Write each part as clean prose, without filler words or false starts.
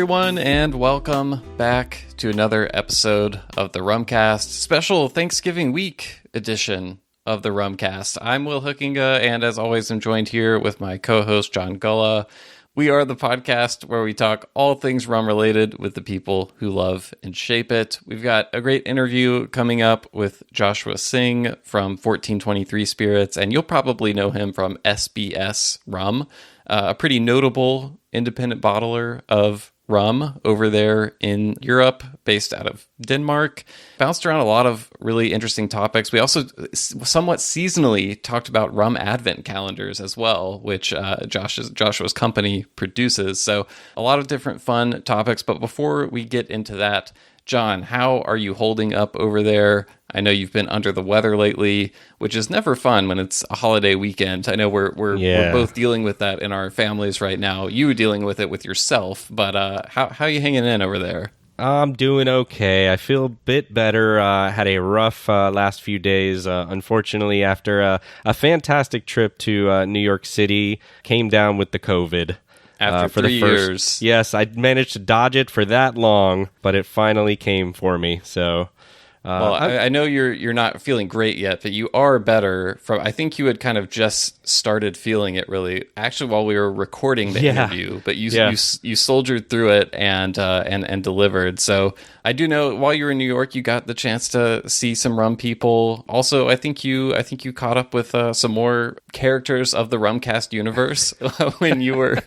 everyone, and welcome back to another episode of the Rumcast, special Thanksgiving week edition of the Rumcast. I'm Will Hookinga, and as always, I'm joined here with my co-host, John Gulla. We are the podcast where we talk all things rum related with the people who love and shape it. We've got a great interview coming up with Joshua Singh from 1423 Spirits, and you'll probably know him from S.B.S Rum, a pretty notable independent bottler of rum over there in Europe, based out of Denmark. Bounced around a lot of really interesting topics. We also somewhat seasonally talked about rum advent calendars as well, which Joshua's company produces. So a lot of different fun topics. But before we get into that, John, how are you holding up over there? I know you've been under the weather lately, which is never fun when it's a holiday weekend. I know we're both dealing with that in our families right now. You dealing with it with yourself, but how are you hanging in over there? I'm doing okay. I feel a bit better. Had a rough last few days. Unfortunately, after a fantastic trip to New York City, came down with the COVID. After for 3 the first years. Yes, I managed to dodge it for that long, but it finally came for me. So, well, I know you're not feeling great yet, but you are better. I think you had kind of just started feeling it really, actually, while we were recording the interview. But you soldiered through it and delivered. So I do know while you were in New York, you got the chance to see some rum people. Also, I think you caught up with some more characters of the Rumcast universe when you were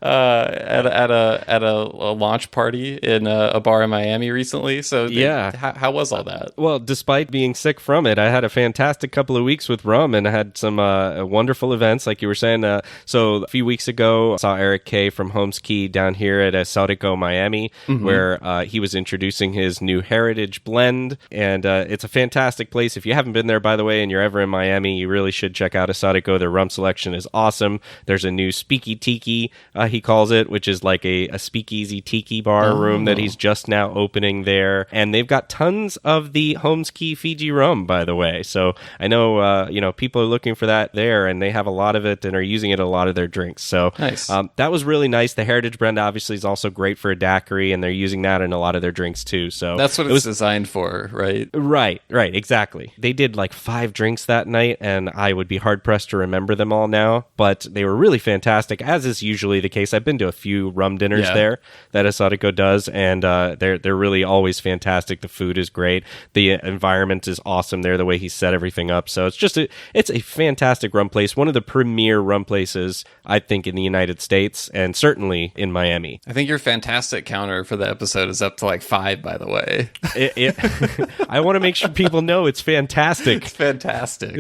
at a launch party in a bar in Miami recently. So how was all that? Well, despite being sick from it, I had a fantastic couple of weeks with rum, and I had some wonderful events, like you were saying. So a few weeks ago, I saw Eric K. from Holmes Key down here at Sautico, Miami, where he was introducing his new Heritage blend, and it's a fantastic place. If you haven't been there, by the way, and you're ever in Miami, you really should check out Sautico. Their rum selection is awesome. There's a new Speaky Tiki, he calls it, which is like a speakeasy tiki bar room that he's just now opening there, and they've got tons of the Holmes Key Fiji rum, by the way. So I know people are looking for that there, and they have a lot of it and are using it in a lot of their drinks. So nice. That was really nice. The Heritage blend obviously is also great for a daiquiri, and they're using that in a lot of their drinks too. So that's what it's designed for, right? Right, exactly. They did like 5 drinks that night, and I would be hard pressed to remember them all now, but they were really fantastic, as is usually the case. I've been to a few rum dinners there that Asadico does, and they're really always fantastic. The food is great. The environment is awesome there, the way he set everything up. So it's a fantastic rum place, one of the premier rum places, I think, in the United States, and certainly in Miami. I think your fantastic counter for the episode is up to like 5, by the way. I want to make sure people know it's fantastic. It's fantastic.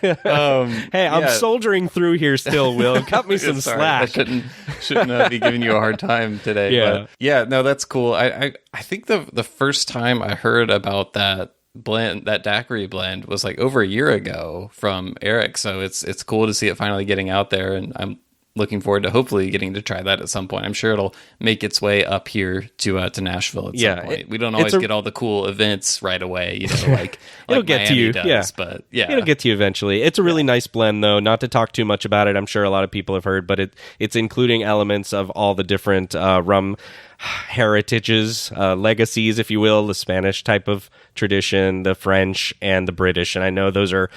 Hey, I'm soldiering through here still, Will. Cut me some slack. I shouldn't be giving you a hard time today. But no, that's cool. I think the first time I heard about that blend, that daiquiri blend, was like over a year ago from Eric. So it's cool to see it finally getting out there, and I'm looking forward to hopefully getting to try that at some point. I'm sure it'll make its way up here to Nashville at some point. We don't always get all the cool events right away, like it'll get Miami to you. Does, but it'll get to you eventually. It's a really nice blend, though. Not to talk too much about it. I'm sure a lot of people have heard, but it's including elements of all the different rum heritages, legacies, if you will, the Spanish type of tradition, the French, and the British. And I know those are,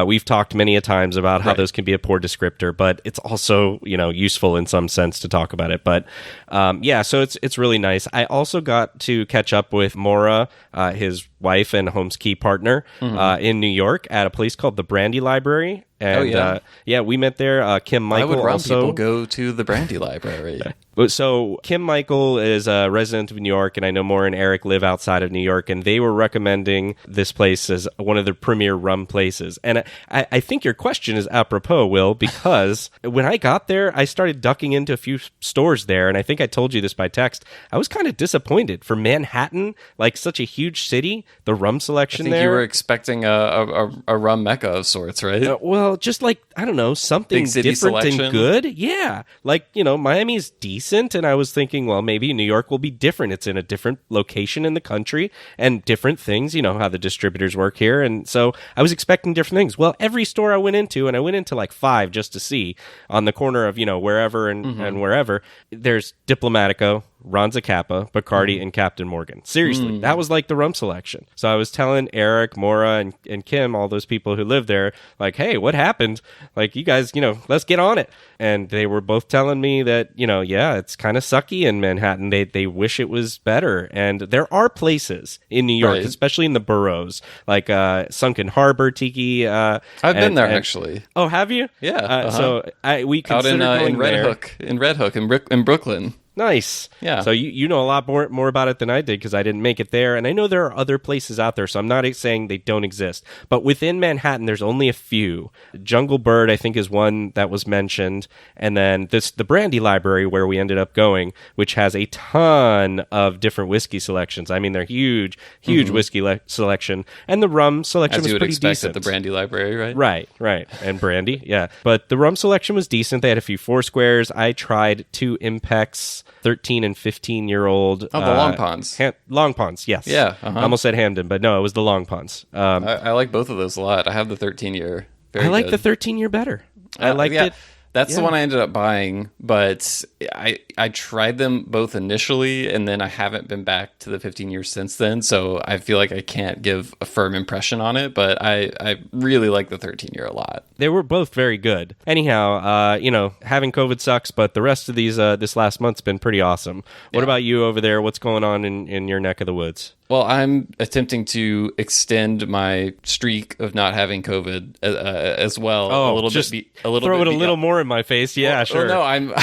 we've talked many a times about how those can be a poor descriptor, but it's also, useful in some sense to talk about it. But so it's really nice. I also got to catch up with Maura, his wife and Holmes Key partner, in New York at a place called the Brandy Library. And we met there. Kim Michael. Why would rum also people go to the Brandy Library? So Kim Michael is a resident of New York, and I know Maura and Eric live outside of New York, and they were recommending this place as one of the premier rum places. And I think your question is apropos, Will, because when I got there, I started ducking into a few stores there, and I think I told you this by text. I was kind of disappointed. For Manhattan, like such a huge city, the rum selection there. You were expecting a rum mecca of sorts, right? Well, just like, I don't know, something different selection. And good. Yeah. Like, Miami's decent, and I was thinking, well, maybe New York will be different. It's in a different location in the country and different things, how the distributors work here. And so I was expecting different things. Well, every store I went into, and I went into like 5 just to see, on the corner of, wherever and wherever, there's Diplomatico, Ranza Kappa, Bacardi, and Captain Morgan. Seriously, that was like the rum selection. So I was telling Eric, Maura, and Kim, all those people who live there, like, hey, what happened? Like, you guys, let's get on it. And they were both telling me that, yeah, it's kind of sucky in Manhattan. They wish it was better. And there are places in New York, especially in the boroughs, like Sunken Harbor Tiki. I've been there, actually. Oh, have you? Yeah. So we considered going Red there. Hook, in Red Hook in Brooklyn. Nice. Yeah. So you know a lot more about it than I did because I didn't make it there. And I know there are other places out there, so I'm not saying they don't exist. But within Manhattan, there's only a few. Jungle Bird, I think, is one that was mentioned. And then the Brandy Library, where we ended up going, which has a ton of different whiskey selections. I mean, they're huge whiskey selection. And the rum selection was pretty decent. As you would expect at the Brandy Library, right? Right. And Brandy, yeah. But the rum selection was decent. They had a few Foursquares. I tried 2 Impex 13 and 15-year-old. Oh, the Long Ponds. Long Ponds, yes. Yeah. I almost said Hamden, but no, it was the Long Ponds. I like both of those a lot. I have the 13-year. I like the 13-year better. I liked it. That's the one I ended up buying, but I tried them both initially, and then I haven't been back to the 15 years since then, so I feel like I can't give a firm impression on it, but I really like the 13-year a lot. They were both very good. Anyhow, having COVID sucks, but the rest of these this last month's been pretty awesome. What about you over there? What's going on in your neck of the woods? Well, I'm attempting to extend my streak of not having COVID as well. Oh, throw it a little more in my face. Yeah, sure. Well, no,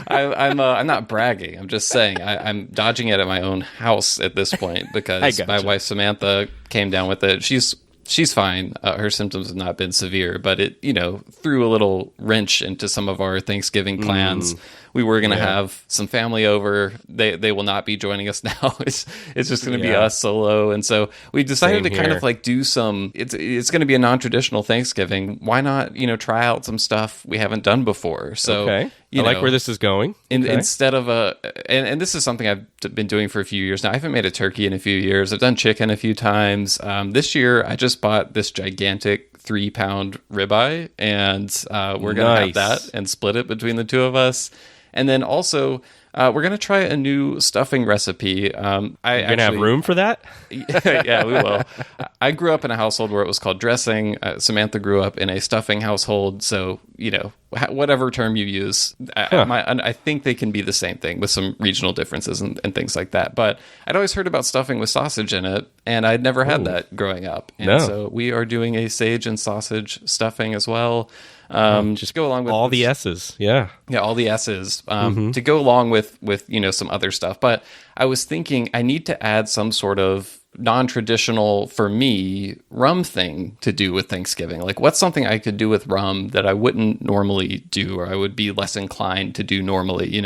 I'm not bragging. I'm just saying I'm dodging it at my own house at this point because my wife Samantha came down with it. She's fine. Her symptoms have not been severe, but it threw a little wrench into some of our Thanksgiving plans. We were going to have some family over. They will not be joining us now. It's just going to be us solo. And so we decided to kind of like do some, it's going to be a non-traditional Thanksgiving. Why not, try out some stuff we haven't done before? So, I like where this is going. Instead of and this is something I've been doing for a few years now. I haven't made a turkey in a few years. I've done chicken a few times. This year, I just bought this gigantic 3-pound ribeye, and we're going to have that and split it between the two of us. And then also, we're going to try a new stuffing recipe. You're going to have room for that? Yeah, we will. I grew up in a household where it was called dressing. Samantha grew up in a stuffing household. So, whatever term you use, I think they can be the same thing with some regional differences and things like that. But I'd always heard about stuffing with sausage in it, and I'd never had that growing up. And so we are doing a sage and sausage stuffing as well. Just go along with all the S's. Yeah, all the S's to go along with some other stuff. But I was thinking I need to add some sort of non-traditional, for me, rum thing to do with Thanksgiving. Like, what's something I could do with rum that I wouldn't normally do, or I would be less inclined to do normally,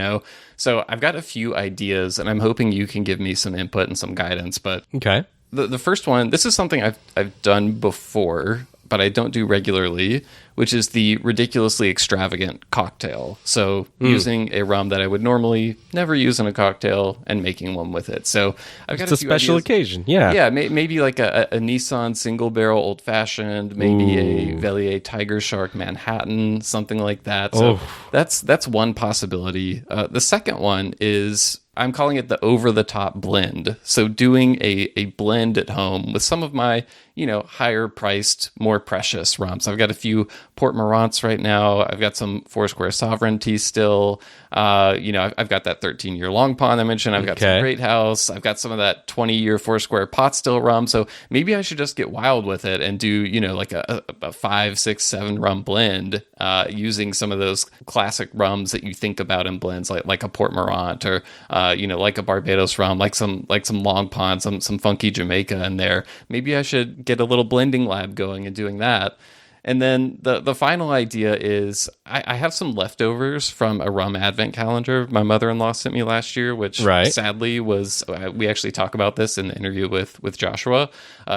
So I've got a few ideas, and I'm hoping you can give me some input and some guidance. But okay, the first one, this is something I've done before, but I don't do regularly, which is the ridiculously extravagant cocktail. So using a rum that I would normally never use in a cocktail and making one with it. So I've got a special occasion. Yeah. Yeah, maybe like a Nissan single barrel old fashioned, maybe a Velier Tiger Shark Manhattan, something like that. So that's one possibility. The second one is, I'm calling it the over-the-top blend. So doing a blend at home with some of my, higher-priced, more precious rums. I've got a few Port Morants right now. I've got some Foursquare Sovereignty still. I've got that 13-year Long Pond I mentioned. I've got some Great House. I've got some of that 20-year Foursquare Pot Still rum. So maybe I should just get wild with it and do, like a 5, 6, 7 rum blend using some of those classic rums that you think about in blends, like a Port Morant or like a Barbados rum, like some Long Pond, some funky Jamaica in there. Maybe I should get a little blending lab going and doing that. And then the final idea is I have some leftovers from a rum advent calendar my mother-in-law sent me last year, which sadly was, we actually talk about this in the interview with Joshua.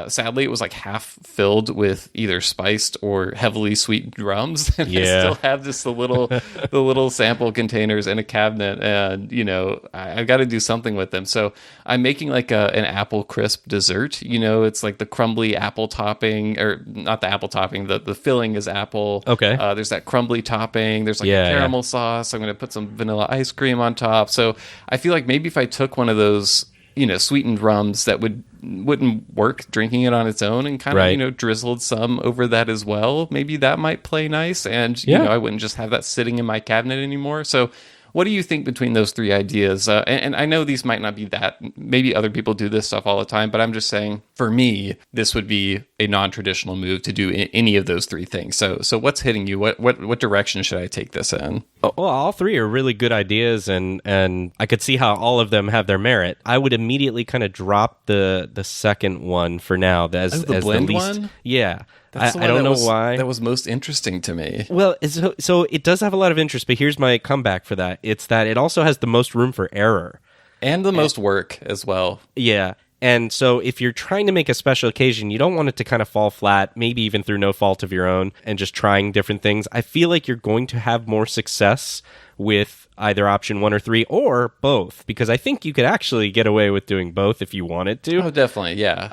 Sadly, it was like half filled with either spiced or heavily sweetened rums. And I still have just the little sample containers in a cabinet, and I've got to do something with them. So I'm making like an apple crisp dessert. It's like the crumbly apple topping, or not the apple topping, the filling is apple. Okay. There's that crumbly topping. There's like a caramel sauce. I'm going to put some vanilla ice cream on top. So I feel like maybe if I took one of those, sweetened rums that wouldn't work drinking it on its own and kind of, drizzled some over that as well, maybe that might play nice. And, I wouldn't just have that sitting in my cabinet anymore. So what do you think between those three ideas? And I know these might not be that, maybe other people do this stuff all the time, but I'm just saying, for me, this would be a non-traditional move to do any of those three things. So what's hitting you? What direction should I take this in? Well, all three are really good ideas, and I could see how all of them have their merit. I would immediately kind of drop the second one for now as the blend the least, one? Yeah. That's I don't know why. That was most interesting to me. Well, so it does have a lot of interest, but here's my comeback for that. It's that it also has the most room for error. And the most work as well. Yeah. And so if you're trying to make a special occasion, you don't want it to kind of fall flat, maybe even through no fault of your own, and just trying different things. I feel like you're going to have more success with either option 1 or 3 or both, because I think you could actually get away with doing both if you wanted to. Oh, definitely. Yeah,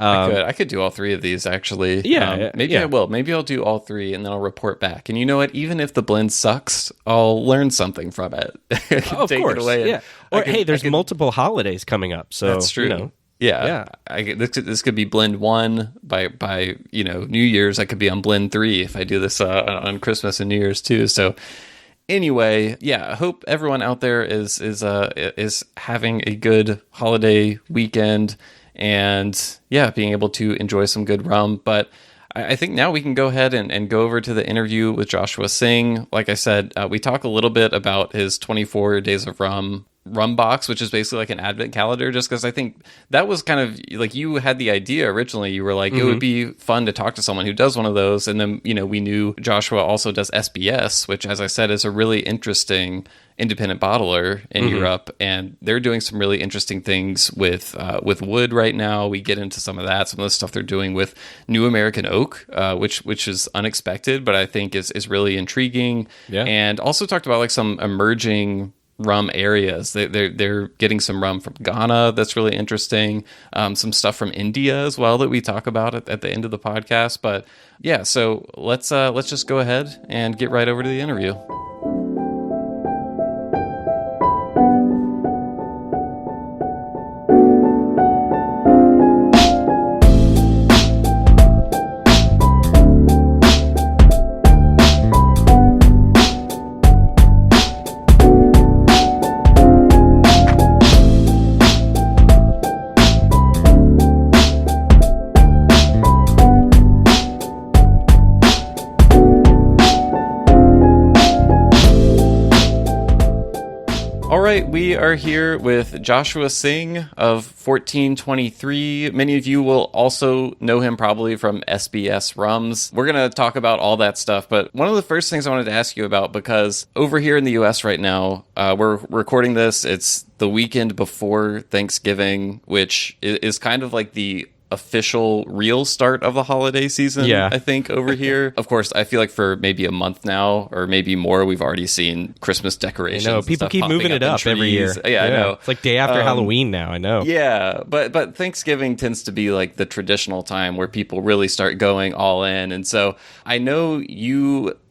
I could do all three of these actually. Yeah. Maybe I will. Maybe I'll do all three and then I'll report back. And you know what? Even if the blend sucks, I'll learn something from it. Of take course. It away. Yeah. Or hey, there's multiple holidays coming up. So that's true. Yeah. This could be blend 1 by New Year's. I could be on blend 3 if I do this on Christmas and New Year's too. So anyway, I hope everyone out there is having a good holiday weekend and being able to enjoy some good rum. But I think now we can go ahead and go over to the interview with Joshua Singh. Like I said, we talk a little bit about his 24 Days of Rum box, which is basically like an advent calendar, just because I think that was kind of like you had the idea originally. You were like, it would be fun to talk to someone who does one of those. And then, we knew Joshua also does SBS, which, as I said, is a really interesting independent bottler in Europe. And they're doing some really interesting things with wood right now. We get into some of the stuff they're doing with New American Oak, which is unexpected, but I think is really intriguing. Yeah. And also talked about like some emerging rum areas. They're getting some rum from Ghana that's really interesting. Some stuff from India as well that we talk about at the end of the podcast. But yeah, so let's just go ahead and get right over to the interview. We are here with Joshua Singh of 1423. Many of you will also know him probably from SBS Rums. We're going to talk about all that stuff, but one of the first things I wanted to ask you about, because over here in the US right now, we're recording this, it's the weekend before Thanksgiving, which is kind of like the official real start of the holiday season, I think, over here. Of course, I feel like for maybe a month now, or maybe more, we've already seen Christmas decorations. I know, people keep moving it up every year. Yeah, I know. It's like day after Halloween now, I know. Yeah, but Thanksgiving tends to be like the traditional time where people really start going all in. And so I know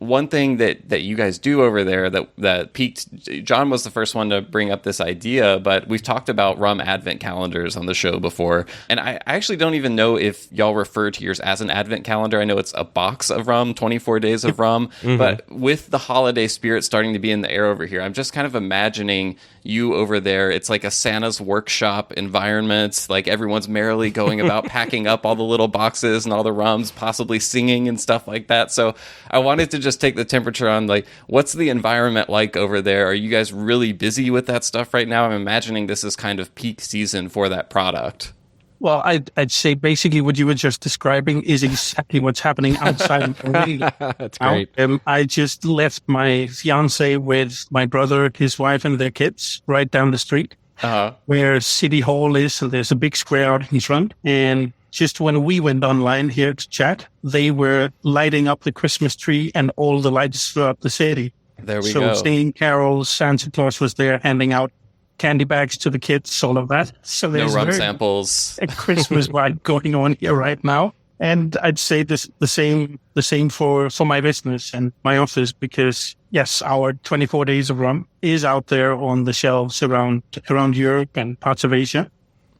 one thing that you guys do over there that peaked, John was the first one to bring up this idea, but we've talked about rum advent calendars on the show before. And I actually don't even know if y'all refer to yours as an advent calendar. I know it's a box of rum, 24 days of rum, but with the holiday spirit starting to be in the air over here, I'm just kind of imagining you over there. It's like a Santa's workshop environment. Like everyone's merrily going about packing up all the little boxes and all the rums, possibly singing and stuff like that. So I wanted to just take the temperature on like, what's the environment like over there? Are you guys really busy with that stuff right now? I'm imagining this is kind of peak season for that product. Well, I'd say basically what you were just describing is exactly what's happening outside of me. That's great. I just left my fiance with my brother, his wife, and their kids right down the street where City Hall is. And there's a big square out in front. And just when we went online here to chat, they were lighting up the Christmas tree and all the lights throughout the city. There we go. So singing carols, Santa Claus was there handing out candy bags to the kids, all of that. So there's no rum samples. A Christmas vibe going on here right now. And I'd say the same for my business and my office, because yes, our 24 Days of Rum is out there on the shelves around Europe and parts of Asia,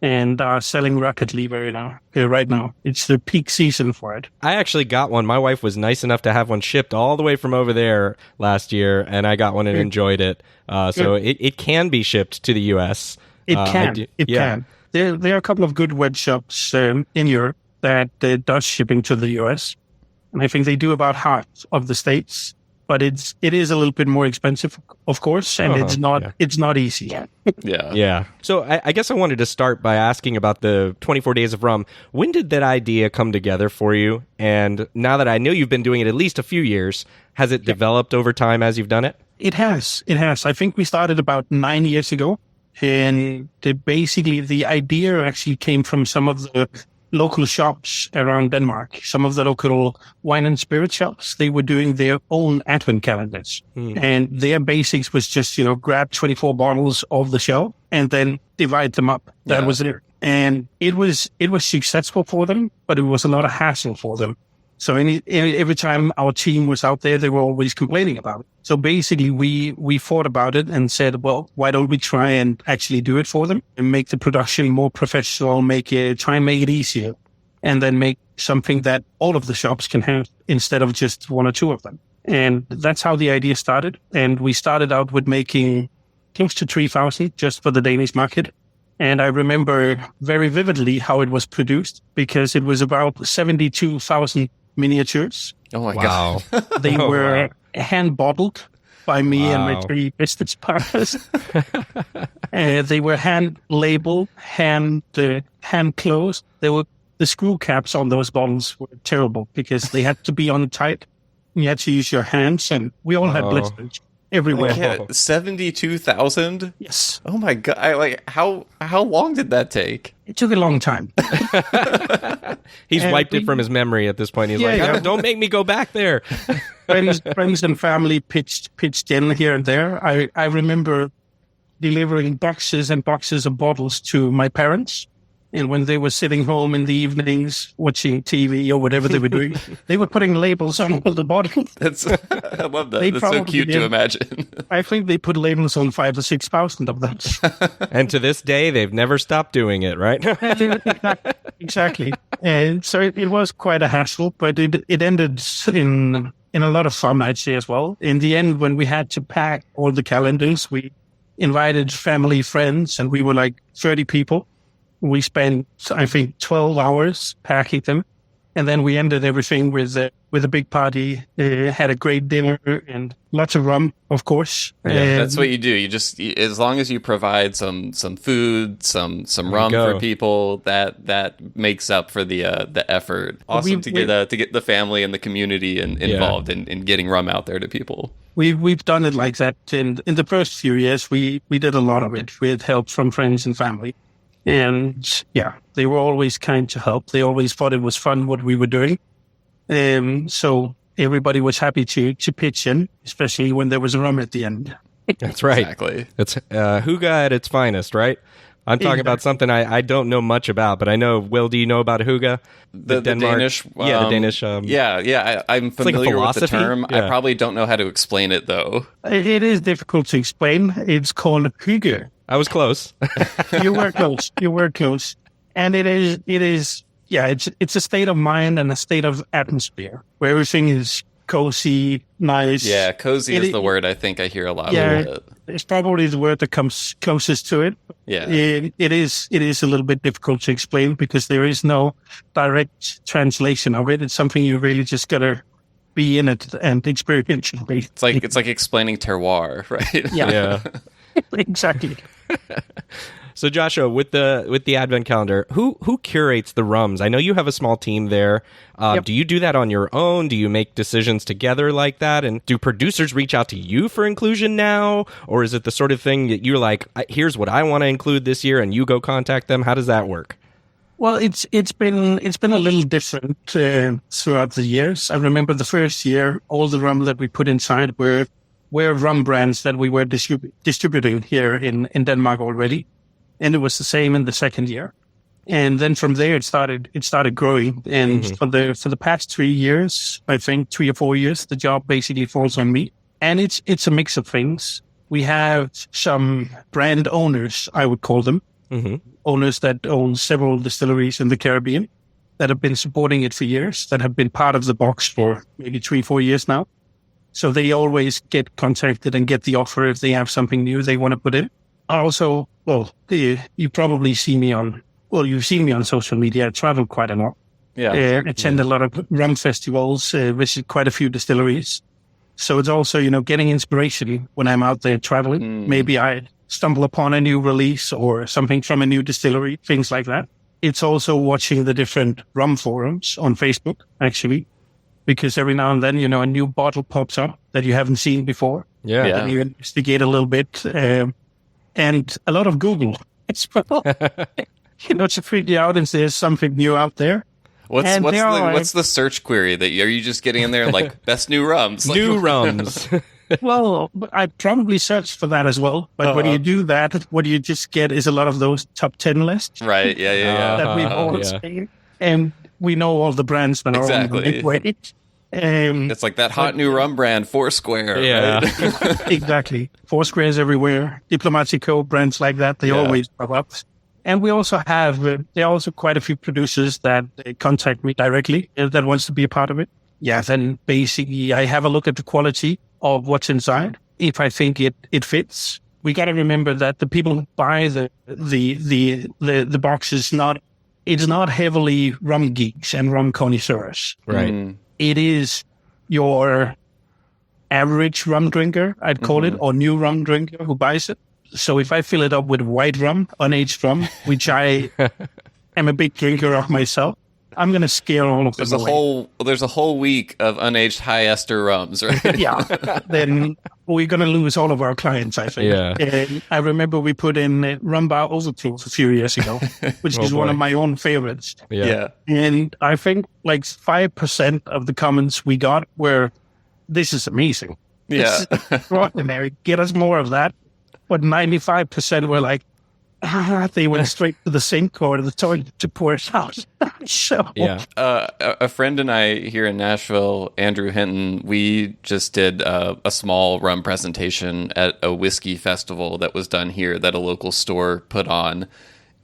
and are selling rapidly right now. It's the peak season for it. I actually got one. My wife was nice enough to have one shipped all the way from over there last year, and I got one and enjoyed it. So it can be shipped to the U.S. It can. There are a couple of good web shops in Europe that does shipping to the US. And I think they do about half of the states, but it is a little bit more expensive, of course, and it's not easy. Yeah. So I guess I wanted to start by asking about the 24 Days of Rum. When did that idea come together for you? And now that I know you've been doing it at least a few years, has it developed over time as you've done it? It has. I think we started about 9 years ago. And basically the idea actually came from some of the local shops around Denmark, some of the local wine and spirit shops. They were doing their own advent calendars. And their basics was just, grab 24 bottles off the shelf and then divide them up. That was it. And it was successful for them, but it was a lot of hassle for them. So every time our team was out there, they were always complaining about it. So basically, we thought about it and said, well, why don't we try and actually do it for them and make the production more professional, try and make it easier, and then make something that all of the shops can have instead of just one or two of them. And that's how the idea started. And we started out with making close to 3,000 just for the Danish market. And I remember very vividly how it was produced, because it was about 72,000 miniatures. Oh my God. They were hand bottled by me and my 3 business partners. They were hand labeled, hand closed. The screw caps on those bottles were terrible because they had to be on tight. You had to use your hands, and we all had blisters everywhere. 72,000? Yes. Oh my God. How long did that take? It took a long time. He's wiped it from his memory at this point. He's don't make me go back there. Friends and family pitched in here and there. I remember delivering boxes and boxes of bottles to my parents. And when they were sitting home in the evenings watching TV or whatever they were doing, they were putting labels on all the bottles. I love that. That's so cute to imagine. I think they put labels on 5,000 to 6,000 of them. And to this day, they've never stopped doing it, right? Exactly. And so it was quite a hassle, but it ended in a lot of fun, I'd say, as well. In the end, when we had to pack all the calendars, we invited family, friends, and we were like 30 people. We spent, I think, 12 hours packing them. And then we ended everything with a big party, had a great dinner and lots of rum, of course. Yeah, that's what you do. You just, as long as you provide some food, some rum for people, that makes up for the effort. Awesome to get the family and the community involved in getting rum out there to people. We've done it like that. In the first few years, we did a lot of it with help from friends and family. And they were always kind to help. They always thought it was fun what we were doing. So everybody was happy to pitch in, especially when there was a rum at the end. That's right. Exactly. It's hygge at its finest, right? I'm talking about something I don't know much about, but I know, Will, do you know about hygge? The Danish? The Danish. I'm familiar with the term. Yeah. I probably don't know how to explain it, though. It is difficult to explain. It's called hygge. I was close. You were close. And it's a state of mind and a state of atmosphere where everything is cozy, nice. Yeah, cozy is the word I think I hear a lot. It's probably the word that comes closest to it. Yeah. It is a little bit difficult to explain because there is no direct translation of it. It's something you really just gotta be in it and experience it. It's like explaining terroir, right? Yeah. Exactly. So Joshua, with the advent calendar, who curates the rums? I know you have a small team there. Yep. Do you do that on your own? Do you make decisions together like that? And do producers reach out to you for inclusion now? Or is it the sort of thing that you're like, here's what I want to include this year, and you go contact them? How does that work? Well, it's been a little different throughout the years. I remember the first year, all the rum that we put inside were rum brands that we were distributing here in Denmark already. And it was the same in the second year. And then from there, it started growing. And for the past 3 years, I think 3 or 4 years, the job basically falls on me. And it's a mix of things. We have some brand owners, I would call them, owners that own several distilleries in the Caribbean that have been supporting it for years, that have been part of the box for maybe 3-4 years now. So they always get contacted and get the offer if they have something new they want to put in. Also, you probably see me you've seen me on social media. I travel quite a lot. Yeah. Attend a lot of rum festivals, visit quite a few distilleries. So it's also, getting inspiration when I'm out there traveling. Maybe I stumble upon a new release or something from a new distillery, things like that. It's also watching the different rum forums on Facebook, actually, because every now and then, a new bottle pops up that you haven't seen before. Yeah. And you investigate a little bit. And a lot of Google as well. To figure out if there's something new out there. What's the search query are you just getting in there like best new rums? New rums. Well, I probably searched for that as well. But when you do that, what you just get is a lot of those top 10 lists. Right. Yeah. That we've all seen. And we know all the brands that are on the way. It's like that hot new rum brand, Foursquare. Yeah. Right? Exactly. Foursquare's everywhere. Diplomatico, brands like that, they always pop up. And we also have, there are also quite a few producers that contact me directly that wants to be a part of it. Yeah, then basically I have a look at the quality of what's inside. If I think it fits, we got to remember that the people who buy the box is it's not heavily rum geeks and rum connoisseurs. Right. It is your average rum drinker, I'd call it, or new rum drinker who buys it. So if I fill it up with white rum, unaged rum, which I am a big drinker of myself, I'm going to scare all of them away. There's a whole week of unaged high ester rums, right? Yeah. Then we're going to lose all of our clients, I think. Yeah. And I remember we put in Rum Bar Overproof a few years ago, which is one of my own favorites. Yeah. And I think like 5% of the comments we got were, "This is amazing. Yeah. This is extraordinary. Get us more of that." But 95% were like, they went straight to the sink or to the toilet to pour it out. So, a friend and I here in Nashville, Andrew Hinton, we just did a small rum presentation at a whiskey festival that was done here that a local store put on.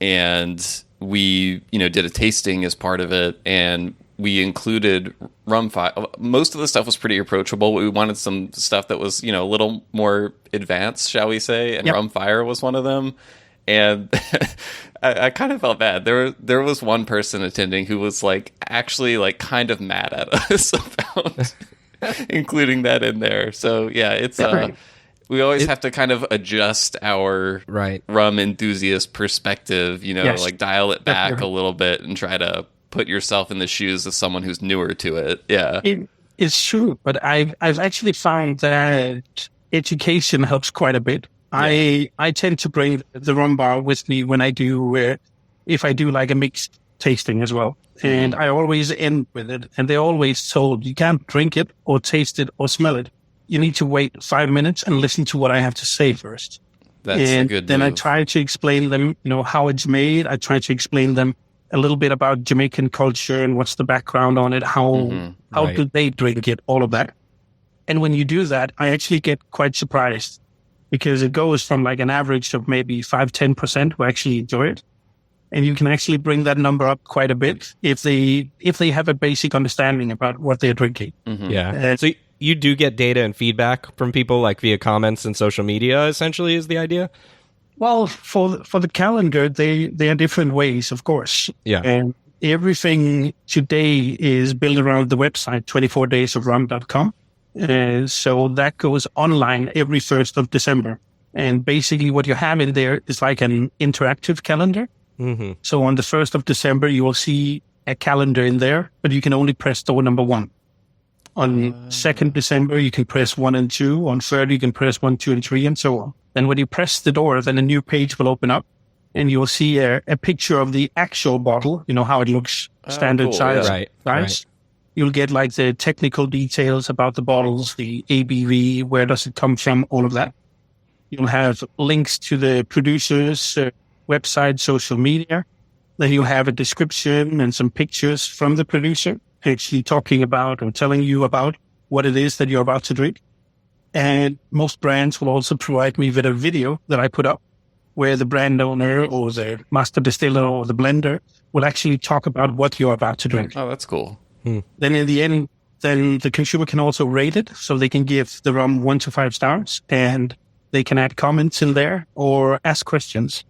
And we, did a tasting as part of it. And we included rum fire. Most of the stuff was pretty approachable. We wanted some stuff that was, a little more advanced, shall we say. And rum fire was one of them. And I kind of felt bad. There was one person attending who was actually kind of mad at us about including that in there. So yeah, it's we always have to kind of adjust our rum enthusiast perspective, dial it back a little bit and try to put yourself in the shoes of someone who's newer to it. Yeah. It's true, but I've actually found that education helps quite a bit. Yeah. I tend to bring the rum bar with me when I do, if I do like a mixed tasting as well. And I always end with it. And they're always told you can't drink it or taste it or smell it. You need to wait 5 minutes and listen to what I have to say first. That's a good then move. I try to explain them, how it's made. I try to explain them a little bit about Jamaican culture and what's the background on it, how do they drink it, all of that. And when you do that, I actually get quite surprised because it goes from an average of maybe 5-10% who actually enjoy it. And you can actually bring that number up quite a bit if they have a basic understanding about what they're drinking. Mm-hmm. Yeah. So you do get data and feedback from people via comments and social media, essentially, is the idea? Well, for the calendar, there are different ways, of course. Yeah. And everything today is built around the website, 24daysofrum.com. So that goes online every 1st of December. And basically what you have in there is like an interactive calendar. Mm-hmm. So on the 1st of December, you will see a calendar in there, but you can only press door number 1. On 2nd December, you can press 1 and 2. On 3rd, you can press 1, 2, and 3, and so on. Then when you press the door, then a new page will open up and you'll see a picture of the actual bottle, how it looks, standard size. Yeah. Right. You'll get the technical details about the bottles, the ABV, where does it come from, all of that. You'll have links to the producer's website, social media. Then you have a description and some pictures from the producer actually talking about or telling you about what it is that you're about to drink. And most brands will also provide me with a video that I put up where the brand owner or the master distiller or the blender will actually talk about what you're about to drink. Oh, that's cool. Then in the end, then the consumer can also rate it. So they can give the rum 1 to 5 stars and they can add comments in there or ask questions.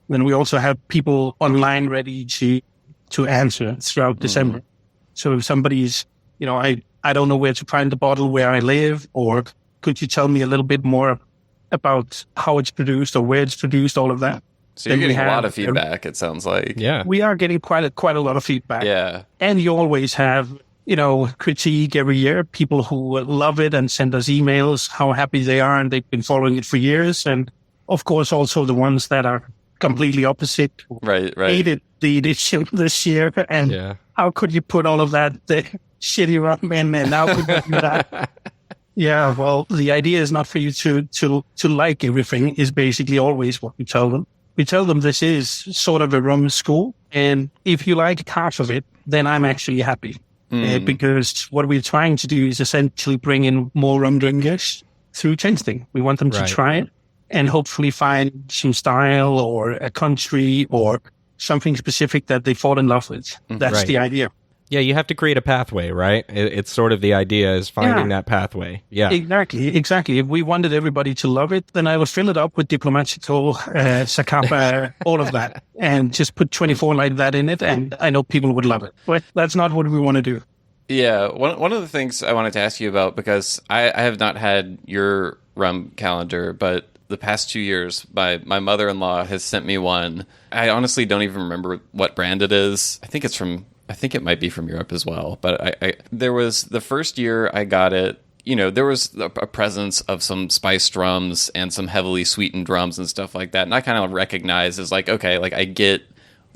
Then we also have people online ready to answer throughout December. So if somebody's, I don't know where to find the bottle where I live, or could you tell me a little bit more about how it's produced or where it's produced, all of that. So you're getting a lot of feedback, it sounds like. Yeah. We are getting quite a lot of feedback. Yeah. And you always have, critique every year, people who love it and send us emails, how happy they are, and they've been following it for years. And of course, also the ones that are completely opposite. Right. Hated the edition this year. And how could you put all of that shitty rum in, and how could you do that? Yeah, well, the idea is not for you to like everything, is basically always what we tell them. We tell them this is sort of a rum school, and if you like half of it, then I'm actually happy. Because what we're trying to do is essentially bring in more rum drinkers through tasting. We want them to try it and hopefully find some style or a country or something specific that they fall in love with. That's the idea. Yeah, you have to create a pathway, right? It's sort of the idea is finding that pathway. Yeah, exactly. If we wanted everybody to love it, then I would fill it up with Diplomatico, Zacapa, all of that, and just put 24 like that in it, and I know people would love it. But that's not what we want to do. Yeah, one of the things I wanted to ask you about, because I have not had your rum calendar, but the past 2 years, my mother-in-law has sent me one. I honestly don't even remember what brand it is. I think it might be from Europe as well. But there was the first year I got it, there was a presence of some spiced rums and some heavily sweetened rums and stuff like that. And I kind of recognized as like, okay, like I get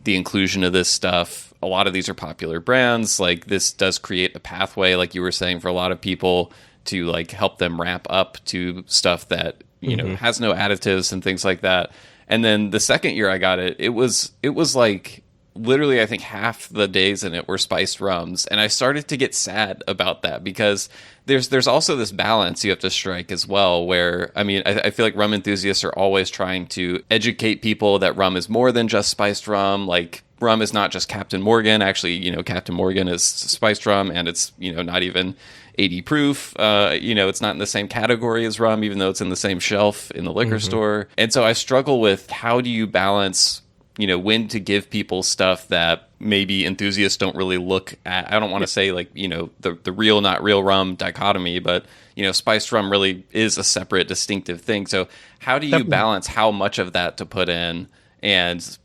the inclusion of this stuff. A lot of these are popular brands. Like this does create a pathway, like you were saying, for a lot of people to like help them ramp up to stuff that, has no additives and things like that. And then the second year I got it, it was like, literally, I think half the days in it were spiced rums. And I started to get sad about that because there's also this balance you have to strike as well, where, I feel like rum enthusiasts are always trying to educate people that rum is more than just spiced rum. Like rum is not just Captain Morgan. Actually, Captain Morgan is spiced rum, and it's, not even 80 proof. It's not in the same category as rum, even though it's in the same shelf in the liquor store. And so I struggle with, how do you balance when to give people stuff that maybe enthusiasts don't really look at. I don't want to say like, the real, not real rum dichotomy, but, spiced rum really is a separate, distinctive thing. So how do you balance how much of that to put in, and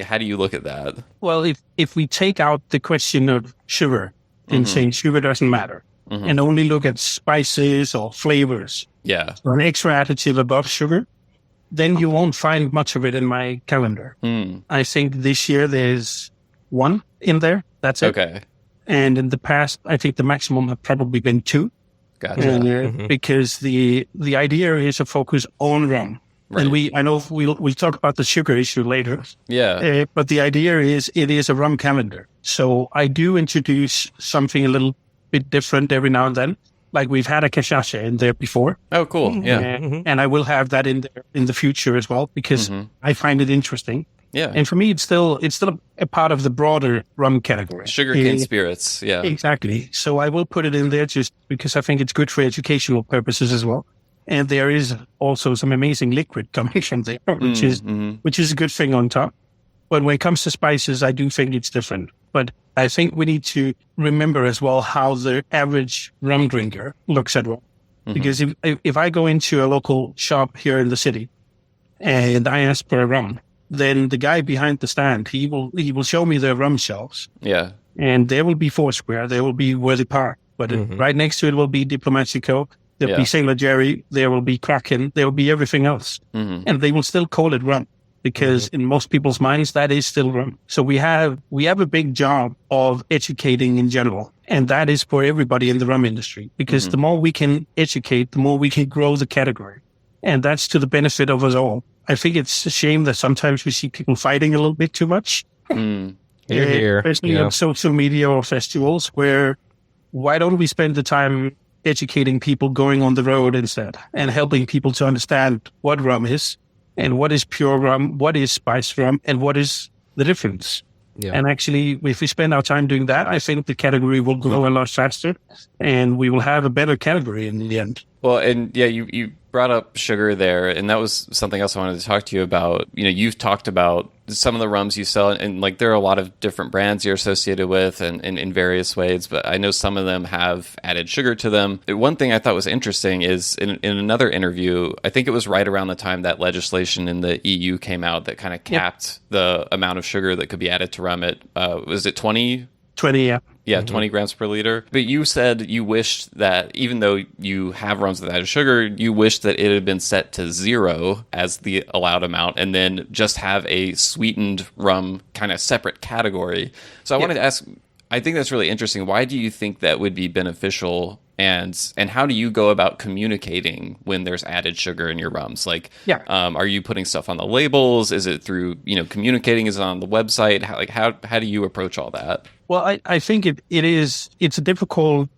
how do you look at that? Well, if we take out the question of sugar and say sugar doesn't matter and only look at spices or flavors, or an extra additive above sugar, then you won't find much of it in my calendar. I think this year there's one in there. That's it. Okay. And in the past, I think the maximum have probably been 2. Gotcha. Because the idea is to focus on rum. Right. And I know we'll talk about the sugar issue later. Yeah. But the idea is it is a rum calendar. So I do introduce something a little bit different every now and then. Like we've had a cachaça in there before. Oh, cool. Yeah. And I will have that in there in the future as well, because I find it interesting. Yeah. And for me, it's still a part of the broader rum category. Sugarcane spirits. Yeah. Exactly. So I will put it in there just because I think it's good for educational purposes as well. And there is also some amazing liquid coming from there, which is a good thing on top. But when it comes to spices, I do think it's different. But I think we need to remember as well how the average rum drinker looks at rum. Because if I go into a local shop here in the city and I ask for a rum, then the guy behind the stand, he will show me the rum shelves. Yeah. And there will be Foursquare, there will be Worthy Park, but right next to it will be Diplomatico, there'll be Sailor Jerry, there will be Kraken, there will be everything else. And they will still call it rum. Because in most people's minds, that is still rum. So we have a big job of educating in general. And that is for everybody in the rum industry. Because the more we can educate, the more we can grow the category. And that's to the benefit of us all. I think it's a shame that sometimes we see people fighting a little bit too much. You're here. Especially on social media or festivals, where why don't we spend the time educating people going on the road instead and helping people to understand what rum is and what is pure rum, what is spice rum, and what is the difference. Yeah. And actually, if we spend our time doing that, I think the category will grow a lot faster and we will have a better category in the end. Well, and yeah, you brought up sugar there, and that was something else I wanted to talk to you about. You know, you've talked about some of the rums you sell, and like there are a lot of different brands you're associated with and in various ways, but I know some of them have added sugar to them. One thing I thought was interesting is in another interview, I think it was right around the time that legislation in the EU came out that kind of capped the amount of sugar that could be added to rum at, was it 20? 20, yeah. Yeah, 20 grams per liter. But you said you wished that even though you have rums with added sugar, you wished that it had been set to 0 as the allowed amount and then just have a sweetened rum kind of separate category. So I wanted to ask, I think that's really interesting. Why do you think that would be beneficial? And how do you go about communicating when there's added sugar in your rums? Like, are you putting stuff on the labels? Is it through, communicating? Is it on the website? How do you approach all that? Well, I think it's a difficult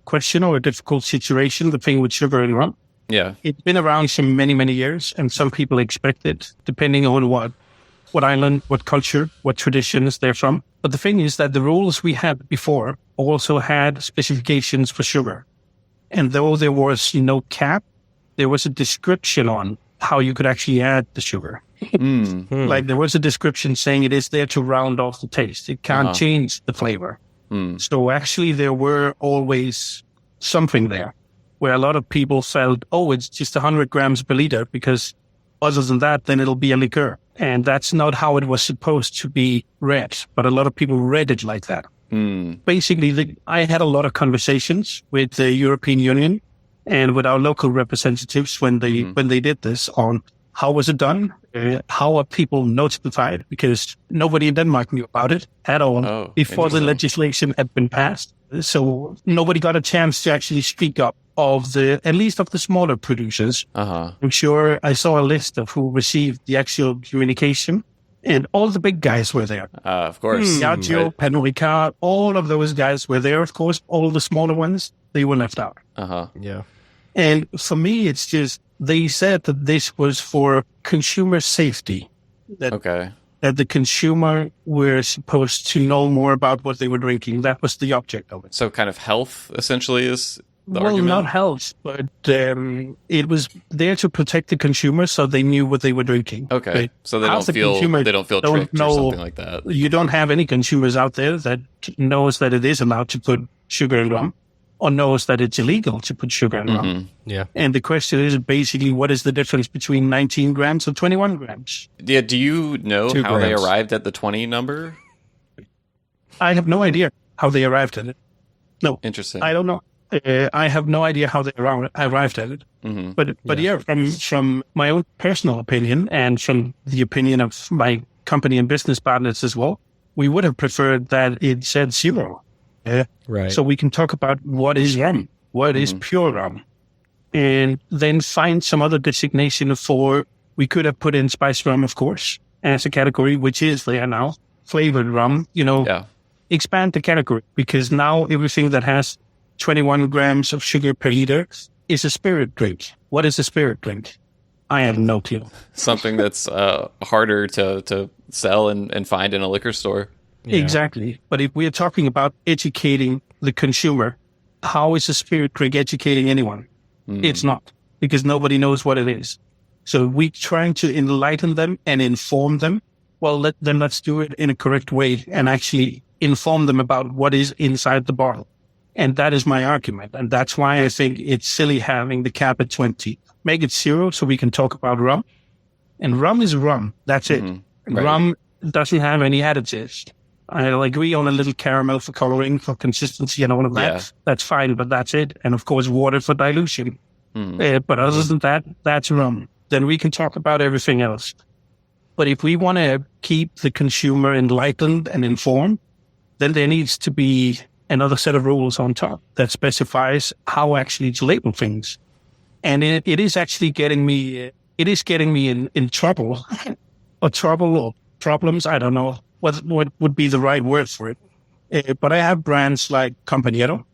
question or a difficult situation, the thing with sugar and rum. Yeah. It's been around for many, many years, and some people expect it, depending on what island, what culture, what traditions they're from. But the thing is that the rules we had before also had specifications for sugar. And though there was no cap, there was a description on how you could actually add the sugar. Like there was a description saying it is there to round off the taste. It can't change the flavor. So actually there were always something there where a lot of people felt, it's just 100 grams per liter, because other than that, then it'll be a liqueur. And that's not how it was supposed to be read. But a lot of people read it like that. Basically, I had a lot of conversations with the European Union and with our local representatives when they did this on how was it done? How are people notified? Because nobody in Denmark knew about it at all before the legislation had been passed. So nobody got a chance to actually speak up at least of the smaller producers. I'm sure I saw a list of who received the actual communication, and all the big guys were there. Of course. Diageo, Pernod Ricard, all of those guys were there. Of course, all the smaller ones, they were left out. Yeah. And for me, it's just, they said that this was for consumer safety. That the consumer were supposed to know more about what they were drinking. That was the object of it. So kind of health, essentially, is the argument? Not health, but it was there to protect the consumer so they knew what they were drinking. Okay. So they don't feel tricked or something like that. You don't have any consumers out there that knows that it is allowed to put sugar in rum, or knows that it's illegal to put sugar in rum. Yeah. And the question is basically, what is the difference between 19 grams or 21 grams? Yeah. Do you know how they arrived at the 20 number? I have no idea how they arrived at it. No. Interesting. I don't know. I have no idea how they arrived at it. But from my own personal opinion and from the opinion of my company and business partners as well, we would have preferred that it said 0. Right. So we can talk about what is rum, what is pure rum, and then find some other designation for, we could have put in spice rum, of course, as a category, which is there now, flavored rum, expand the category, because now everything that has 21 grams of sugar per liter is a spirit drink. What is a spirit drink? I have no clue. Something that's harder to sell and find in a liquor store. Yeah. Exactly. But if we are talking about educating the consumer, how is a spirit drink educating anyone? It's not, because nobody knows what it is. So we're trying to enlighten them and inform them. Well, let's do it in a correct way and actually inform them about what is inside the bottle. And that is my argument. And that's why I think it's silly having the cap at 20. Make it 0 so we can talk about rum. And rum is rum. That's it. Right. Rum doesn't have any additives. I'll agree on a little caramel for coloring, for consistency and all of that. Yeah. That's fine, but that's it. And of course, water for dilution. But other than that, that's rum. Then we can talk about everything else. But if we want to keep the consumer enlightened and informed, then there needs to be another set of rules on top that specifies how actually to label things. And it is actually getting me in trouble, or problems. I don't know what would be the right word for it. But I have brands like Compañero,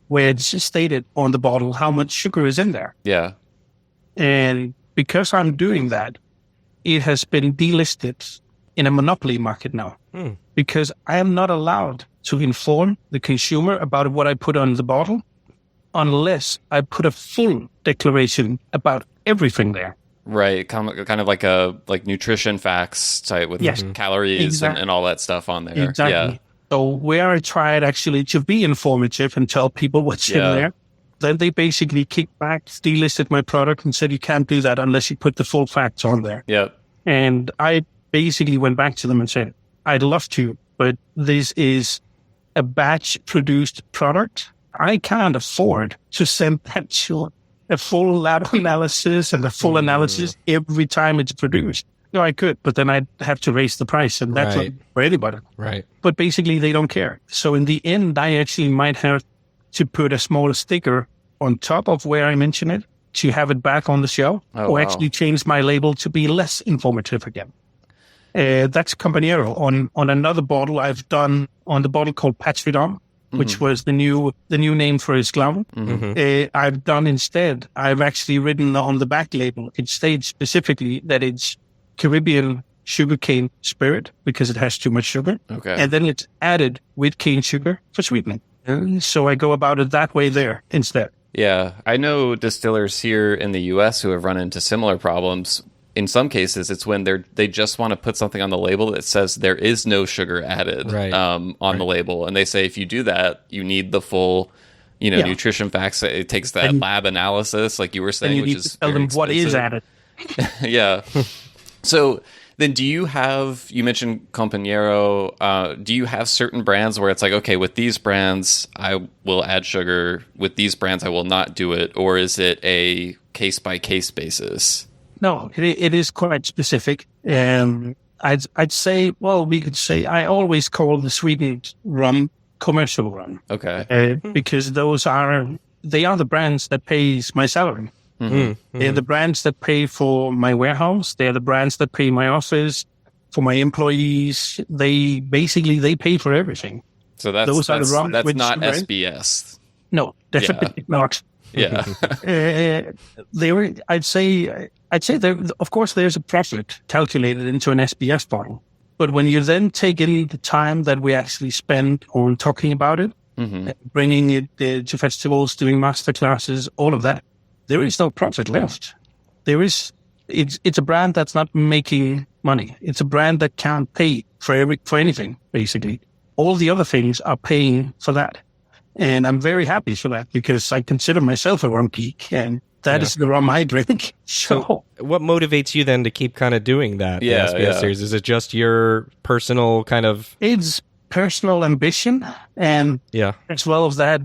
where it's stated on the bottle how much sugar is in there. Yeah. And because I'm doing that, it has been delisted in a monopoly market now. Because I am not allowed to inform the consumer about what I put on the bottle unless I put a full declaration about everything there. Right, kind of like nutrition facts type with calories and all that stuff on there. Exactly. Yeah. So where I tried actually to be informative and tell people what's in there, then they basically kicked back, delisted my product and said, you can't do that unless you put the full facts on there. Yep. And I basically went back to them and said, I'd love to, but this is a batch-produced product. I can't afford to send that to a full lab analysis and a full analysis every time it's produced. No, I could, but then I'd have to raise the price, and that's not for anybody. Right. But basically, they don't care. So in the end, I actually might have to put a small sticker on top of where I mention it to have it back on the shelf, actually change my label to be less informative again. That's Compañero. On another bottle I've done, on the bottle called Patridom, which was the new name for his Esclavo. I've done instead, I've actually written on the back label, it states specifically that it's Caribbean sugarcane spirit because it has too much sugar. Okay. And then it's added with cane sugar for sweetening. So I go about it that way there instead. Yeah. I know distillers here in the US who have run into similar problems. In some cases, it's when they just want to put something on the label that says there is no sugar added on the label. And they say, if you do that, you need the full, nutrition facts. It takes that lab analysis, like you were saying, which is tell them expensive. what is added. Yeah. So then you mentioned Compañero. Do you have certain brands where it's like, okay, with these brands, I will add sugar. With these brands, I will not do it. Or is it a case-by-case basis? No, it is quite specific. I'd say, we could say I always call the sweetened rum commercial rum. Okay. Because they are the brands that pays my salary. They're the brands that pay for my warehouse. They're the brands that pay my office, for my employees. They pay for everything. So that's not SBS. No, definitely not. Yeah. I'd say there, of course, there's a profit calculated into an SBS bottle. But when you then take in the time that we actually spend on talking about it, bringing it to festivals, doing master classes, all of that, there is no profit left. It's a brand that's not making money. It's a brand that can't pay for anything, basically. All the other things are paying for that. And I'm very happy for that because I consider myself a rum geek, and that is the rum I drink. So what motivates you then to keep kind of doing that? The SBS series? Is it just your personal kind of... It's personal ambition, and as well as that,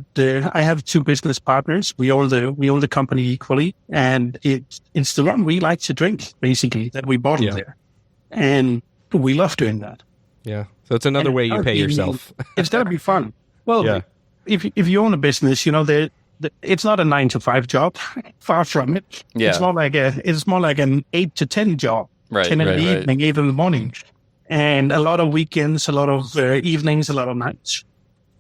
I have two business partners. We own the company equally, and it's the rum we like to drink, basically, that we bottle there. And we love doing that. Yeah. So it's another way you pay yourself. It's got to be fun. Well, if you own a business, it's not a 9-to-5 job. Far from it. Yeah. It's more like an 8 to 10 job. 10 in the evening, 8 in the morning. And a lot of weekends, a lot of evenings, a lot of nights.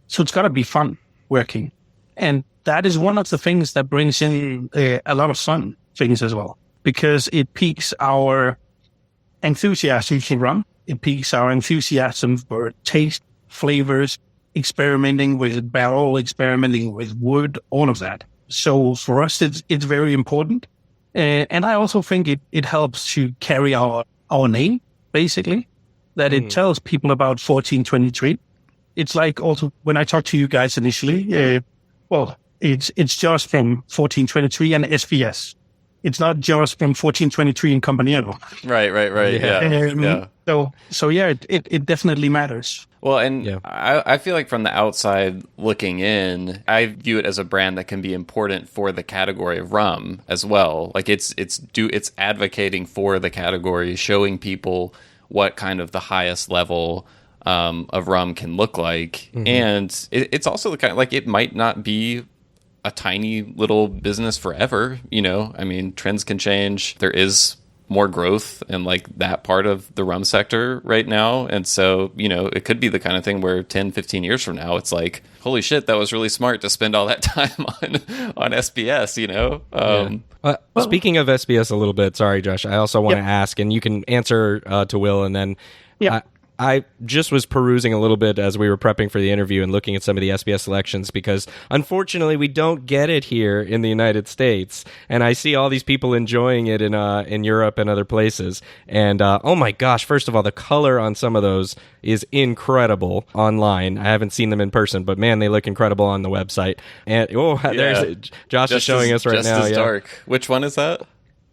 So it's got to be fun working. And that is one of the things that brings in a lot of fun things as well. Because it piques our enthusiasm for rum. It piques our enthusiasm for taste, flavors, experimenting with barrel, experimenting with wood, all of that. So for us, it's very important. And I also think it helps to carry our name, basically, that it tells people about 1423. It's like also when I talked to you guys initially, it's just from 1423 and SBS. It's not just from 1423 and Compañero. Right. Yeah. So it definitely matters. Well, and I feel like from the outside looking in, I view it as a brand that can be important for the category of rum as well. Like it's advocating for the category, showing people what kind of the highest level of rum can look like. And it's also the kind of, like, it might not be a tiny little business forever. I mean, trends can change. There is more growth in like that part of the rum sector right now. And so, it could be the kind of thing where 10, 15 years from now, it's like, holy shit, that was really smart to spend all that time on SBS, Speaking of SBS a little bit, sorry, Josh, I also want to ask, and you can answer to Will, and then I just was perusing a little bit as we were prepping for the interview and looking at some of the SBS selections, because unfortunately we don't get it here in the United States, and I see all these people enjoying it in Europe and other places. And oh my gosh, first of all, the color on some of those is incredible online. I haven't seen them in person, but man, they look incredible on the website. And there's Josh is showing us right now. Just as dark. Which one is that?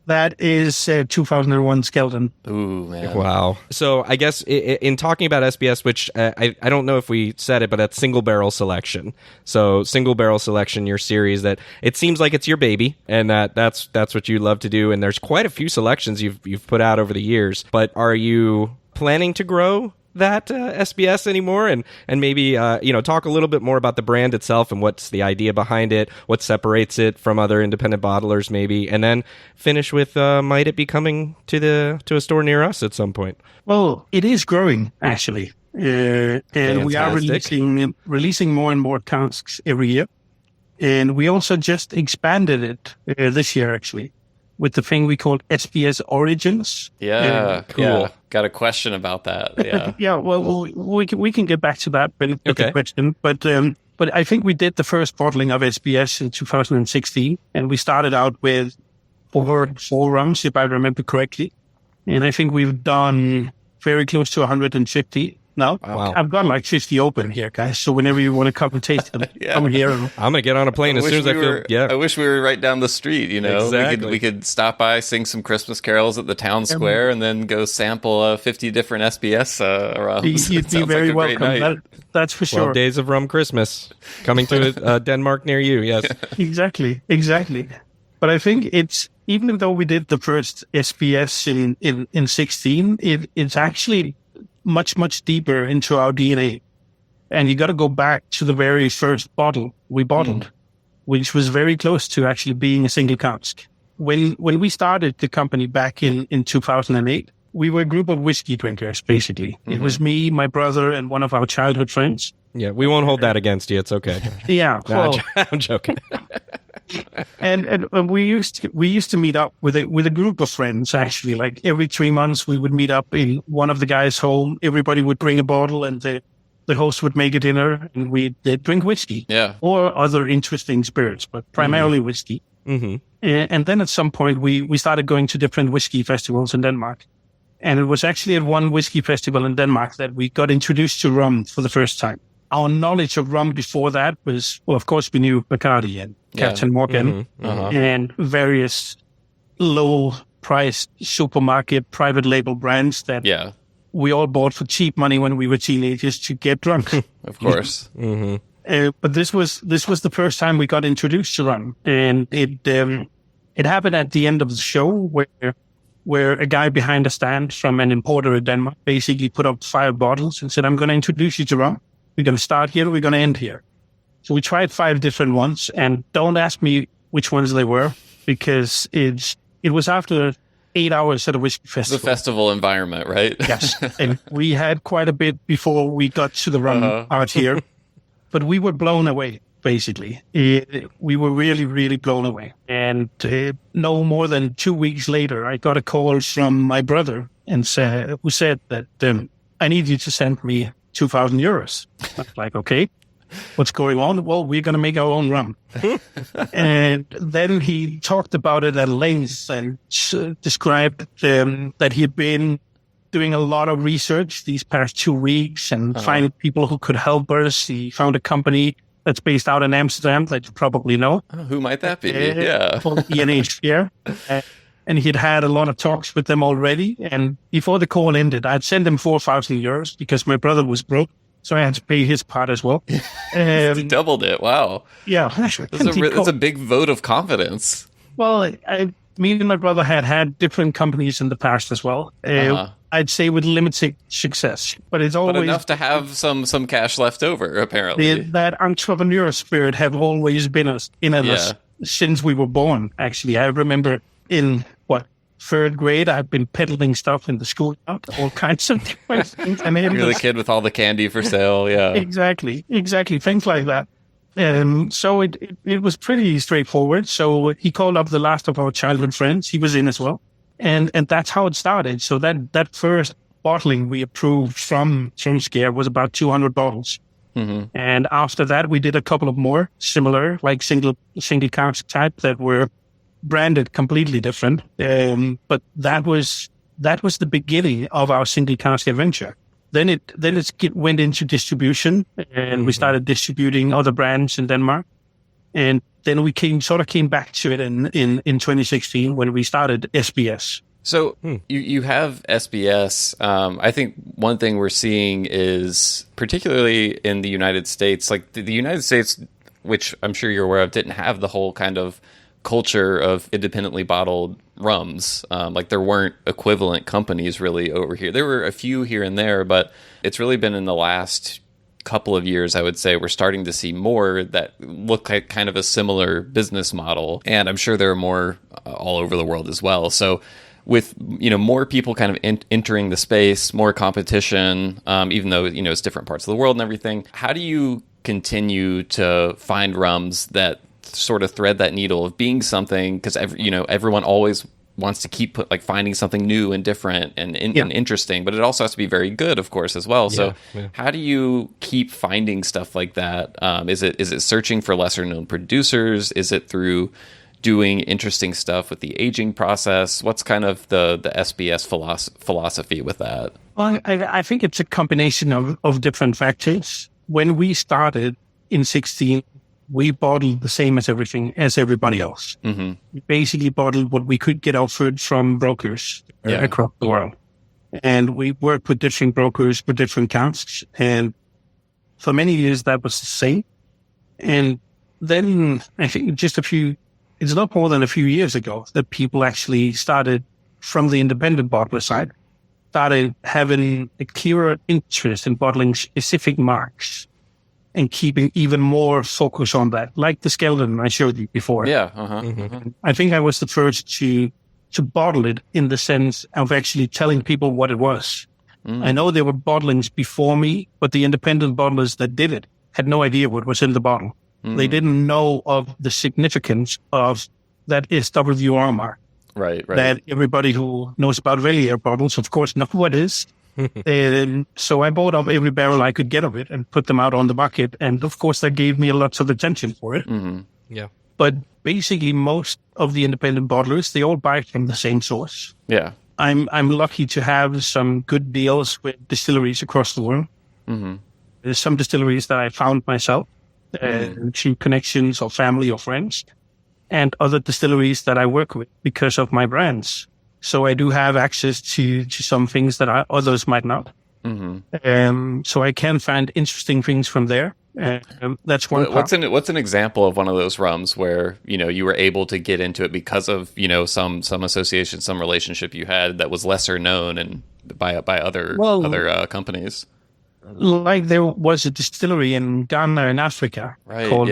That is 2001 Skeleton. Ooh, man. Wow. So I guess in talking about SBS, which I don't know if we said it, but that's Single Barrel Selection. So Single Barrel Selection, your series that it seems like it's your baby, and that's what you love to do. And there's quite a few selections you've put out over the years. But are you planning to grow that SBS anymore, and maybe talk a little bit more about the brand itself and what's the idea behind it, what separates it from other independent bottlers maybe, and then finish with might it be coming to a store near us at some point? Well, it is growing actually, and Fantastic. We are releasing more and more casks every year, and we also just expanded it this year actually, with the thing we call SBS Origins. Yeah, cool. Yeah. Got a question about that. Yeah. Yeah, well, we can get back to that with the question. But I think we did the first bottling of SBS in 2016, and we started out with four rums, if I remember correctly. And I think we've done very close to 150 now. Wow. I've got like 50 open here, guys. So whenever you want to come and taste them, come here. I'm going to get on a plane as soon as I feel... I wish we were right down the street, Exactly. We could stop by, sing some Christmas carols at the town square, and then go sample 50 different SBS rums. You'd be very welcome. That's for sure. 12 days of rum Christmas coming to Denmark near you, yes. Exactly. But I think even though we did the first SBS in 16, it's actually much deeper into our DNA. And you got to go back to the very first bottle we bottled, which was very close to actually being a single cask. When we started the company back in 2008, we were a group of whiskey drinkers, basically. Mm-hmm. It was me, my brother, and one of our childhood friends. Yeah, we won't hold that against you. It's okay. Yeah. No, I'm joking. And we used to meet up with a group of friends, actually. Like every 3 months, we would meet up in one of the guys' home. Everybody would bring a bottle, and the host would make a dinner, and we'd drink whiskey. Yeah. Or other interesting spirits, but primarily whiskey. Mm-hmm. And then at some point, we started going to different whiskey festivals in Denmark. And it was actually at one whiskey festival in Denmark that we got introduced to rum for the first time. Our knowledge of rum before that was, well, of course, we knew Bacardi and Captain Morgan and various low-priced supermarket private label brands that we all bought for cheap money when we were teenagers to get drunk. Of course. But this was the first time we got introduced to rum, and it happened at the end of the show where a guy behind a stand from an importer in Denmark basically put up 5 bottles and said, "I'm going to introduce you to rum. We're going to start here. We're going to end here." So we tried 5 different ones, and don't ask me which ones they were, because it was after 8 hours at a whiskey festival. The festival environment, right? Yes. And we had quite a bit before we got to the rum out here, but we were blown away, basically. We were really, really blown away. And no more than 2 weeks later, I got a call from my brother who said that I need you to send me 2,000 euros. I was like, okay, what's going on? Well, we're going to make our own rum. And then he talked about it at length and described that he had been doing a lot of research these past 2 weeks and finding people who could help us. He found a company that's based out in Amsterdam that you probably know. Who might that be? Yeah. Called unaged, yeah. And he'd had a lot of talks with them already. And before the call ended, I'd sent him 4,000 euros because my brother was broke. So I had to pay his part as well. He doubled it. Wow. Yeah. That's a big vote of confidence. Well, me and my brother had different companies in the past as well. I'd say with limited success. But it's always... But enough to have some cash left over, apparently. That entrepreneur spirit have always been in us since we were born, actually. I remember in third grade, I've been peddling stuff in the schoolyard, all kinds of different things. And you're the kid with all the candy for sale, yeah. Exactly, things like that. So it was pretty straightforward. So he called up the last of our childhood friends. He was in as well. And that's how it started. So that first bottling we approved from Scare was about 200 bottles. Mm-hmm. And after that, we did a couple of more similar, like single cask type that were branded completely different. But that was the beginning of our single cask adventure. Then it went into distribution, and we started distributing other brands in Denmark. And then we came back to it in 2016 when we started SBS. So you have SBS. I think one thing we're seeing is, particularly in the United States, like the United States, which I'm sure you're aware of, didn't have the whole kind of culture of independently bottled rums. Like there weren't equivalent companies really over here. There were a few here and there, but it's really been in the last couple of years, I would say, we're starting to see more that look like kind of a similar business model. And I'm sure there are more all over the world as well. So with, more people kind of entering the space, more competition, even though, it's different parts of the world and everything, how do you continue to find rums that sort of thread that needle of being something, because everyone always wants to keep finding something new and different and interesting, but it also has to be very good, of course, as well. So how do you keep finding stuff like that? Is it searching for lesser known producers? Is it through doing interesting stuff with the aging process? What's kind of the SBS philosophy with that? Well, I think it's a combination of different factors. When we started in 2016, we bottled the same as everybody else. Mm-hmm. We basically bottled what we could get offered from brokers across the world. And we worked with different brokers for different casks. And for many years, that was the same. And then I think it's not more than a few years ago that people actually started, from the independent bottler side, started having a clearer interest in bottling specific marks and keeping even more focus on that, like the skeleton I showed you before. Yeah. Uh-huh, mm-hmm. I think I was the first to bottle it in the sense of actually telling people what it was. Mm. I know there were bottlings before me, but the independent bottlers that did it had no idea what was in the bottle. Mm. They didn't know of the significance of that SWR mark. Right. That everybody who knows about Valier bottles, of course, know what it is. So I bought up every barrel I could get of it and put them out on the market. And of course, that gave me lots of attention for it. Mm-hmm. Yeah. But basically, most of the independent bottlers, they all buy from the same source. Yeah. I'm lucky to have some good deals with distilleries across the world. Mm-hmm. There's some distilleries that I found myself, through connections or family or friends, and other distilleries that I work with because of my brands. So I do have access to some things that others might not. Mm-hmm. So I can find interesting things from there. That's one. What's an example of one of those rums where you were able to get into it because of some association, some relationship you had that was lesser known and by other companies? Like there was a distillery in Ghana in Africa called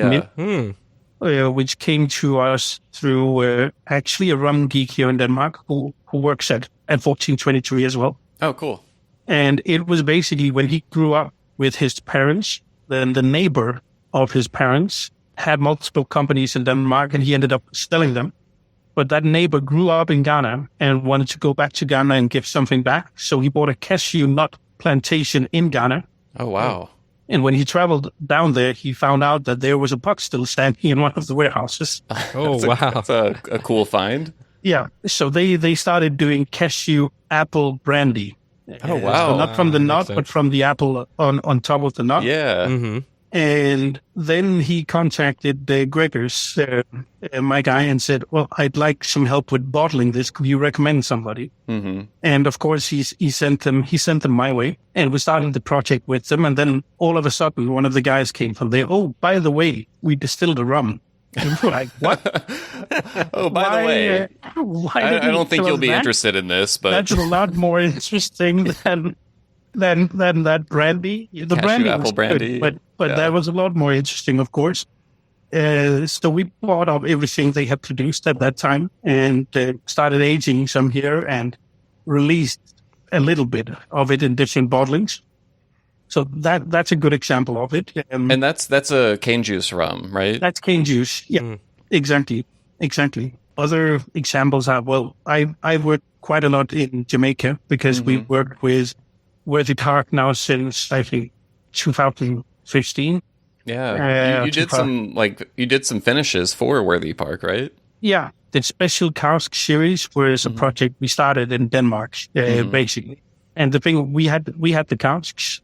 which came to us through actually a rum geek here in Denmark who works at 1423 as well. Oh, cool. And it was basically when he grew up with his parents, then the neighbor of his parents had multiple companies in Denmark and he ended up selling them. But that neighbor grew up in Ghana and wanted to go back to Ghana and give something back. So he bought a cashew nut plantation in Ghana. Oh, wow. And when he traveled down there, he found out that there was a puck still standing in one of the warehouses. Oh, wow. That's a cool find. Yeah. So they started doing cashew apple brandy. Oh, wow. So not from the nut, but from the apple on top of the nut. Yeah. Mm-hmm. And then he contacted Gregors, my guy, and said, well, I'd like some help with bottling this. Could you recommend somebody? Mm-hmm. And of course, he sent them my way. And we started the project with them. And then all of a sudden, one of the guys came from there. Oh, by the way, we distilled a rum. And we're like, what? Oh, by the way, I don't think you'll be interested in this, but that's a lot more interesting than that brandy. The cashew brandy apple was brandy. good, but that was a lot more interesting, of course. So we bought up everything they had produced at that time and started aging some here and released a little bit of it in different bottlings. So that's a good example of it. And that's a cane juice rum, right? That's cane juice. Yeah, exactly. Other examples are, I've worked quite a lot in Jamaica because we worked with Worthy Park now since, I think, 2015. Yeah, you did some finishes for Worthy Park, right? Yeah, the special cask series was a project we started in Denmark, basically. And the thing we had the casks,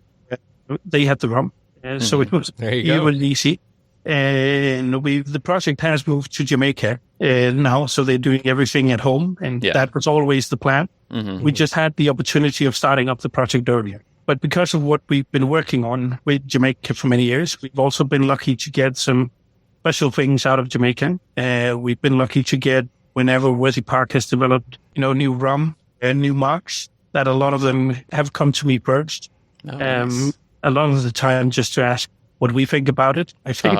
they had the rum, so it was really easy. And the project has moved to Jamaica now, so they're doing everything at home, and that was always the plan. We just had the opportunity of starting up the project earlier. But because of what we've been working on with Jamaica for many years, we've also been lucky to get some special things out of Jamaica. We've been lucky to get, whenever Worthy Park has developed, new rum and new marks, that a lot of them have come to me first. Nice. A lot of the time just to ask what we think about it, I think.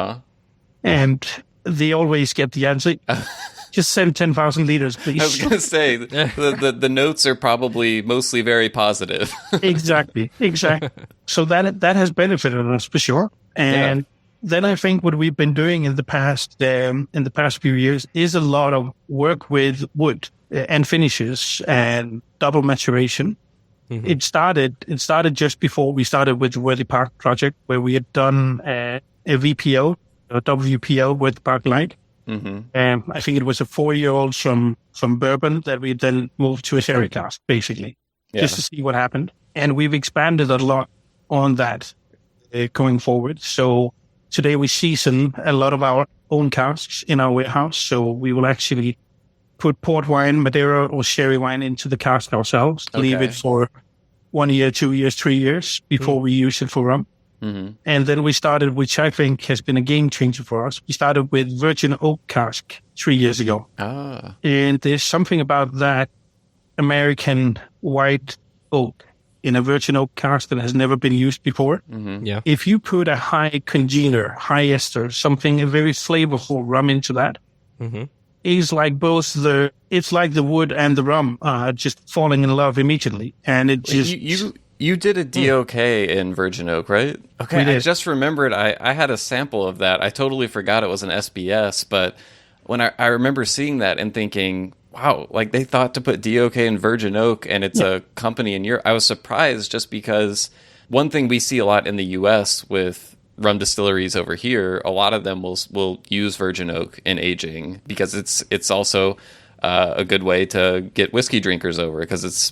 And they always get the answer. Just send 10,000 liters, please. I was going to say, the notes are probably mostly very positive. Exactly. So that has benefited us for sure. And then I think what we've been doing in the past few years is a lot of work with wood and finishes and double maturation. It started just before we started with the Worthy Park project, where we had done a VPL, a WPL with Park Light. I think it was a 4-year-old from bourbon that we then moved to a sherry cask, basically, just to see what happened. And we've expanded a lot on that going forward. So today we season a lot of our own casks in our warehouse. So we will actually put port wine, Madeira, or sherry wine into the cask ourselves, leave it for 1 year, 2 years, 3 years before we use it for rum. And then we started, which I think has been a game changer for us. We started with virgin oak cask 3 years ago. And there's something about that American white oak in a virgin oak cask that has never been used before. If you put a high congealer, high ester, something, a very flavorful rum into that, it's like it's like the wood and the rum just falling in love immediately. And it just... You did a DOK in Virgin Oak, right? Okay, I just remembered I had a sample of that. I totally forgot it was an SBS, but when I remember seeing that and thinking, wow, like they thought to put DOK in Virgin Oak and it's a company in Europe. I was surprised just because one thing we see a lot in the US with rum distilleries over here, a lot of them will use Virgin Oak in aging because it's also a good way to get whiskey drinkers over because it's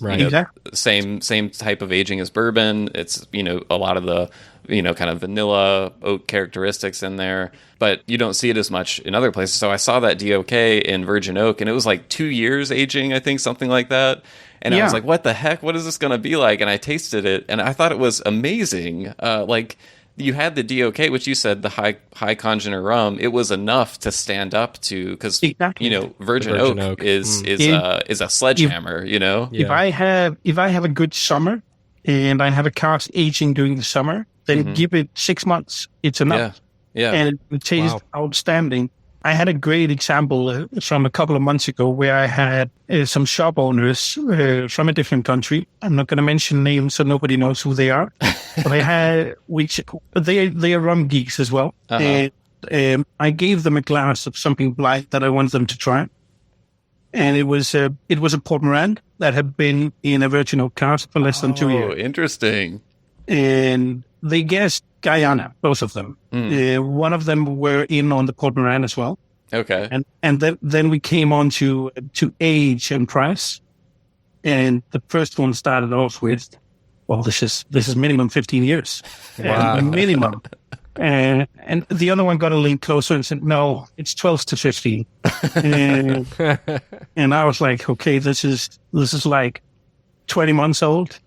same type of aging as bourbon. It's a lot of the kind of vanilla oak characteristics in there, but you don't see it as much in other places. So I saw that DOK in Virgin Oak, and it was like 2 years aging, I think, something like that. And I was like, what the heck? What is this going to be like? And I tasted it, and I thought it was amazing. Like, you had the DOK, which you said the high congener rum. It was enough to stand up to because Virgin Oak is a sledgehammer. If I have a good summer and I have a cask aging during the summer, then give it 6 months. It's enough. And it tastes outstanding. I had a great example from a couple of months ago where I had some shop owners from a different country. I'm not going to mention names so nobody knows who they are. But they are rum geeks as well. And I gave them a glass of something blind that I wanted them to try. And it was a Port Morand that had been in a virgin oak cask for less than 2 years. Oh, interesting. And they guessed Guyana, both of them. One of them were in on the Port Morand as well. Okay. And then we came on to age and price. And the first one started off with, well, this is minimum 15 years. Wow. Minimum. And the other one got a link closer and said, no, it's 12 to 15. And I was like, okay, this is like 20 months old.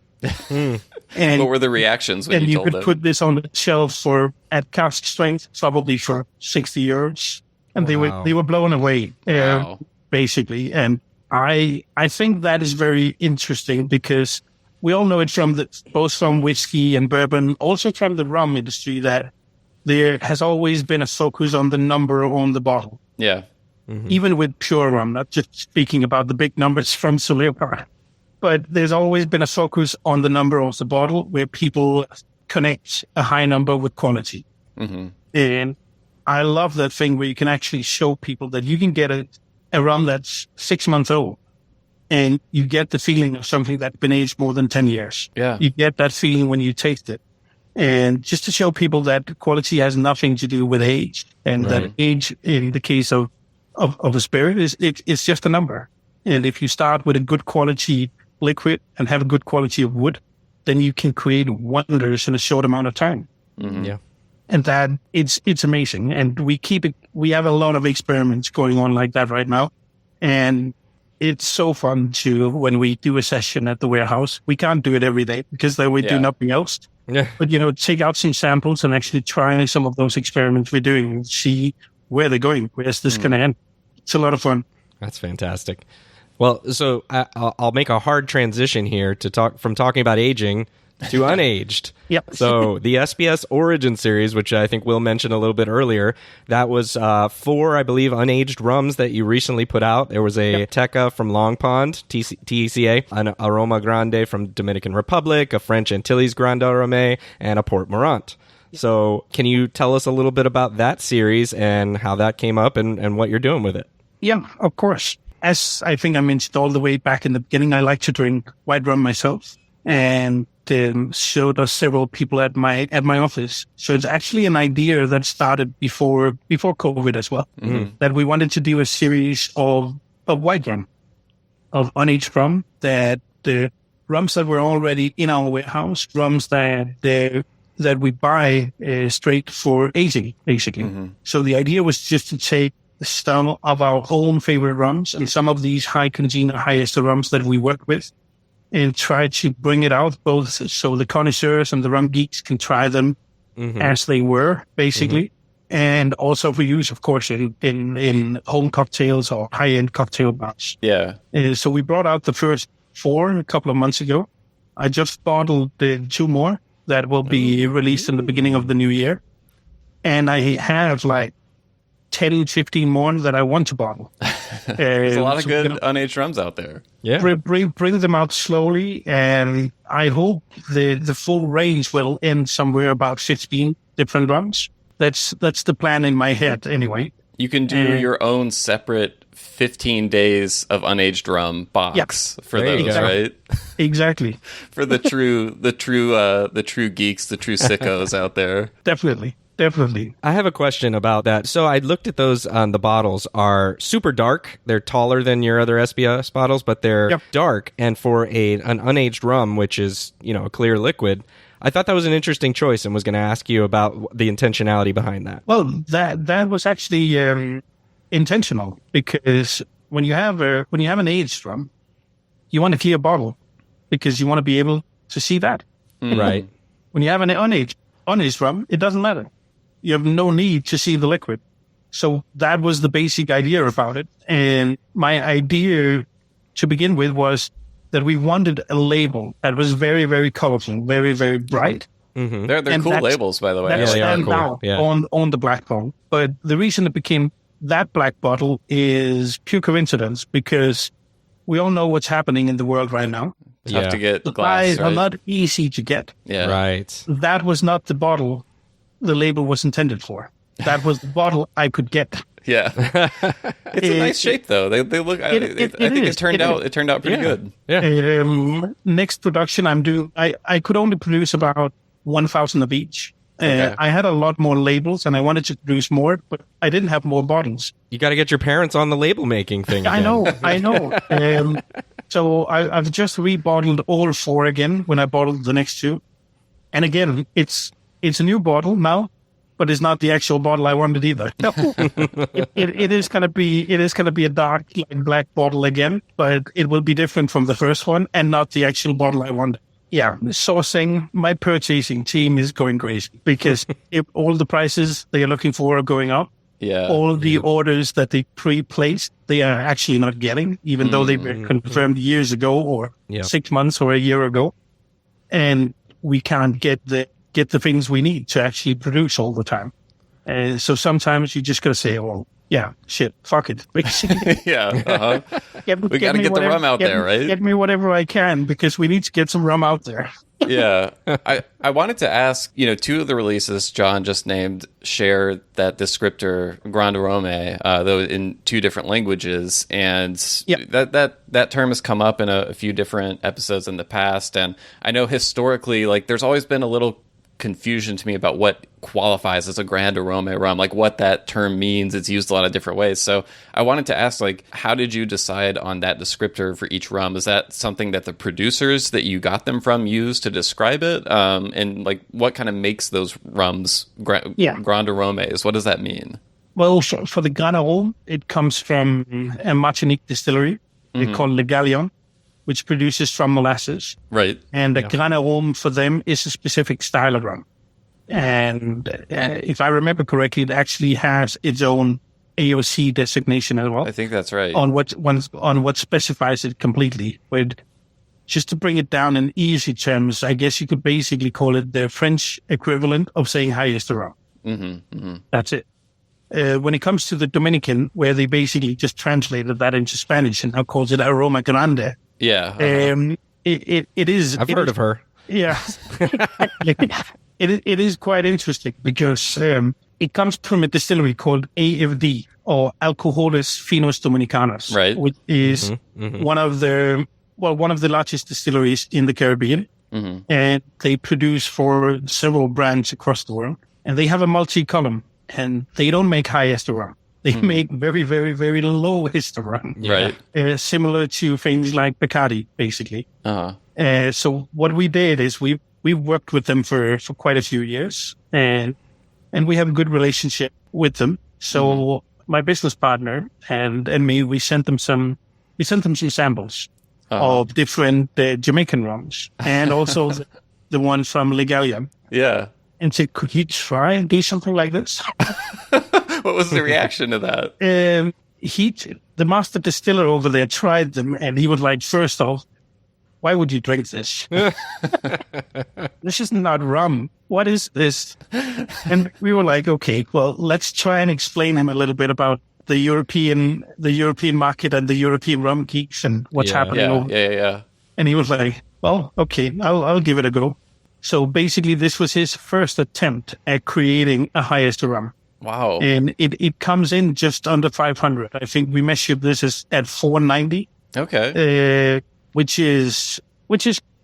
And what were the reactions when you told them? And you could put this on the shelf at cask strength, probably for 60 euros. And they were blown away, basically. And I think that is very interesting because we all know it both from whiskey and bourbon, also from the rum industry, that there has always been a focus on the number on the bottle. Yeah. Mm-hmm. Even with pure rum, not just speaking about the big numbers from Soleil, but there's always been a focus on the number of the bottle where people connect a high number with quality. Mm-hmm. And I love that thing where you can actually show people that you can get a rum that's 6 months old and you get the feeling of something that's been aged more than 10 years. Yeah. You get that feeling when you taste it. And just to show people that quality has nothing to do with age, and that age, in the case of a spirit, it's just a number. And if you start with a good quality liquid and have a good quality of wood, then you can create wonders in a short amount of time. Mm-hmm. Yeah. And that it's amazing. And we have a lot of experiments going on like that right now. And it's so fun to, when we do a session at the warehouse, we can't do it every day because then we do nothing else. Yeah. But, take out some samples and actually try some of those experiments we're doing and see where they're going. Where's this going to end? It's a lot of fun. That's fantastic. Well, so I'll make a hard transition here to talking about aging to unaged. Yep. So the SBS Origin series, which I think Will mentioned a little bit earlier, that was 4, I believe, unaged rums that you recently put out. There was a Teca from Long Pond, TECA, an Aroma Grande from Dominican Republic, a French Antilles Grande Arome, and a Port Morant. So can you tell us a little bit about that series and how that came up and what you're doing with it? Yeah, of course. As I think I mentioned all the way back in the beginning, I like to drink white rum myself, and showed us several people at my office. So it's actually an idea that started before COVID as well, that we wanted to do a series of white rum, of unaged rum, that the rums that were already in our warehouse, rums that we buy straight for aging, basically. Mm-hmm. So the idea was just to take some of our own favorite rums and some of these high congener, high ester rums that we work with, and try to bring it out both so the connoisseurs and the rum geeks can try them as they were, basically. Mm-hmm. And also for use, of course, in home cocktails or high-end cocktail bars. Yeah. So we brought out the first 4 a couple of months ago. I just bottled the 2 more that will be released in the beginning of the new year. And I have 10, 15 more that I want to bottle. There's a lot of good unaged rums out there. Yeah. Bring them out slowly, and I hope the full range will end somewhere about 15 different rums. That's the plan in my head, anyway. You can do your own separate 15 days of unaged rum box for those, right? Exactly. For the true geeks, the true sickos out there. Definitely. I have a question about that. So I looked at those on the bottles are super dark. They're taller than your other SBS bottles, but they're dark. And for an unaged rum, which is, a clear liquid, I thought that was an interesting choice and was going to ask you about the intentionality behind that. Well, that was actually intentional, because when you have an aged rum, you want a clear bottle because you want to be able to see that. Mm. Right. When you have an unaged rum, it doesn't matter. You have no need to see the liquid. So that was the basic idea about it. And my idea to begin with was that we wanted a label that was very, very colorful, very, very bright. Mm-hmm. They're cool labels, by the way. That stand out on the black bottle. But the reason it became that black bottle is pure coincidence, because we all know what's happening in the world right now. Tough to get Supplies glass, right? are not easy to get. Yeah. Right. That was not the bottle the label was intended for. That was the bottle I could get. Yeah. It's a nice shape, though. They look. I think it turned out pretty good. Yeah. Next production I'm doing, I could only produce about 1,000 of each. Okay. I had a lot more labels and I wanted to produce more, but I didn't have more bottles. You got to get your parents on the label making thing. I know. So I've just rebottled all 4 again when I bottled the next 2. And again, it's a new bottle now, but it's not the actual bottle I wanted either. No. it is going to be a dark black bottle again, but it will be different from the first one and not the actual bottle I wanted. Yeah, sourcing, my purchasing team is going crazy because if all the prices they are looking for are going up. Yeah. All the orders that they pre-placed, they are actually not getting, even though they were confirmed years ago or 6 months or a year ago. And we can't get the get the things we need to actually produce all the time. So sometimes you just got to say, well, yeah, shit, fuck it. Yeah. Uh-huh. We got to get the rum out there, right? Get me whatever I can because we need to get some rum out there. Yeah. I wanted to ask, two of the releases John just named share that descriptor, grande arome, though in two different languages. And that term has come up in a few different episodes in the past. And I know historically, like, there's always been a little confusion to me about what qualifies as a grande arome rum, like what that term means. It's used a lot of different ways. So I wanted to ask, like, how did you decide on that descriptor for each rum? Is that something that the producers that you got them from use to describe it? And like, what kind of makes those rums grande aromes? What does that mean? Well, for the grande arome, it comes from a Martinique distillery. They call Le Gallion, which produces from molasses. Right. And the grande arome for them is a specific style of rum. And if I remember correctly, it actually has its own AOC designation as well. I think that's right. On what specifies it completely. But just to bring it down in easy terms, I guess you could basically call it the French equivalent of saying highest rum. That's it. When it comes to the Dominican, where they basically just translated that into Spanish and now calls it aroma grande. Yeah. It is. I've heard of her. Yeah. It is quite interesting because it comes from a distillery called AFD, or Alcoholes Finos Dominicanos, right? Which is one of the largest distilleries in the Caribbean, and they produce for several brands across the world. And they have a multi-column, and they don't make high ester rum. They make very, very, very low ester rum, right? Similar to things like Bacardi, basically. So what we did is we worked with them for quite a few years, and we have a good relationship with them. So my business partner and me, we sent them some samples of different Jamaican rums, and also the one from Le Gallion. Yeah. And said, could you try and do something like this? What was the reaction to that? The master distiller over there tried them, and he was like, first off, why would you drink this? This is not rum. What is this? And we were like, okay, well, let's try and explain him a little bit about the European market and the European rum geeks and what's happening. Yeah. And he was like, well, okay, I'll give it a go. So basically, this was his first attempt at creating a high ester rum. Wow. And it comes in just under 500. I think we measured this at 490. Okay. Which is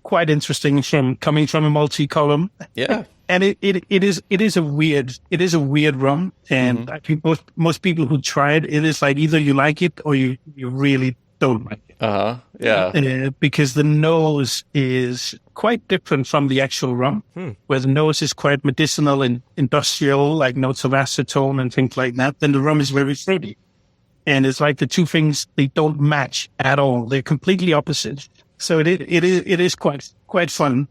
quite interesting coming from a multi-column. Yeah. And it is a weird rum. And I think most people who try it is like either you like it or you really don't like it. Yeah. Because the nose is quite different from the actual rum, where the nose is quite medicinal and industrial, like notes of acetone and things like that. Then the rum is very fruity. And it's like the two things, they don't match at all. They're completely opposite. So it is quite fun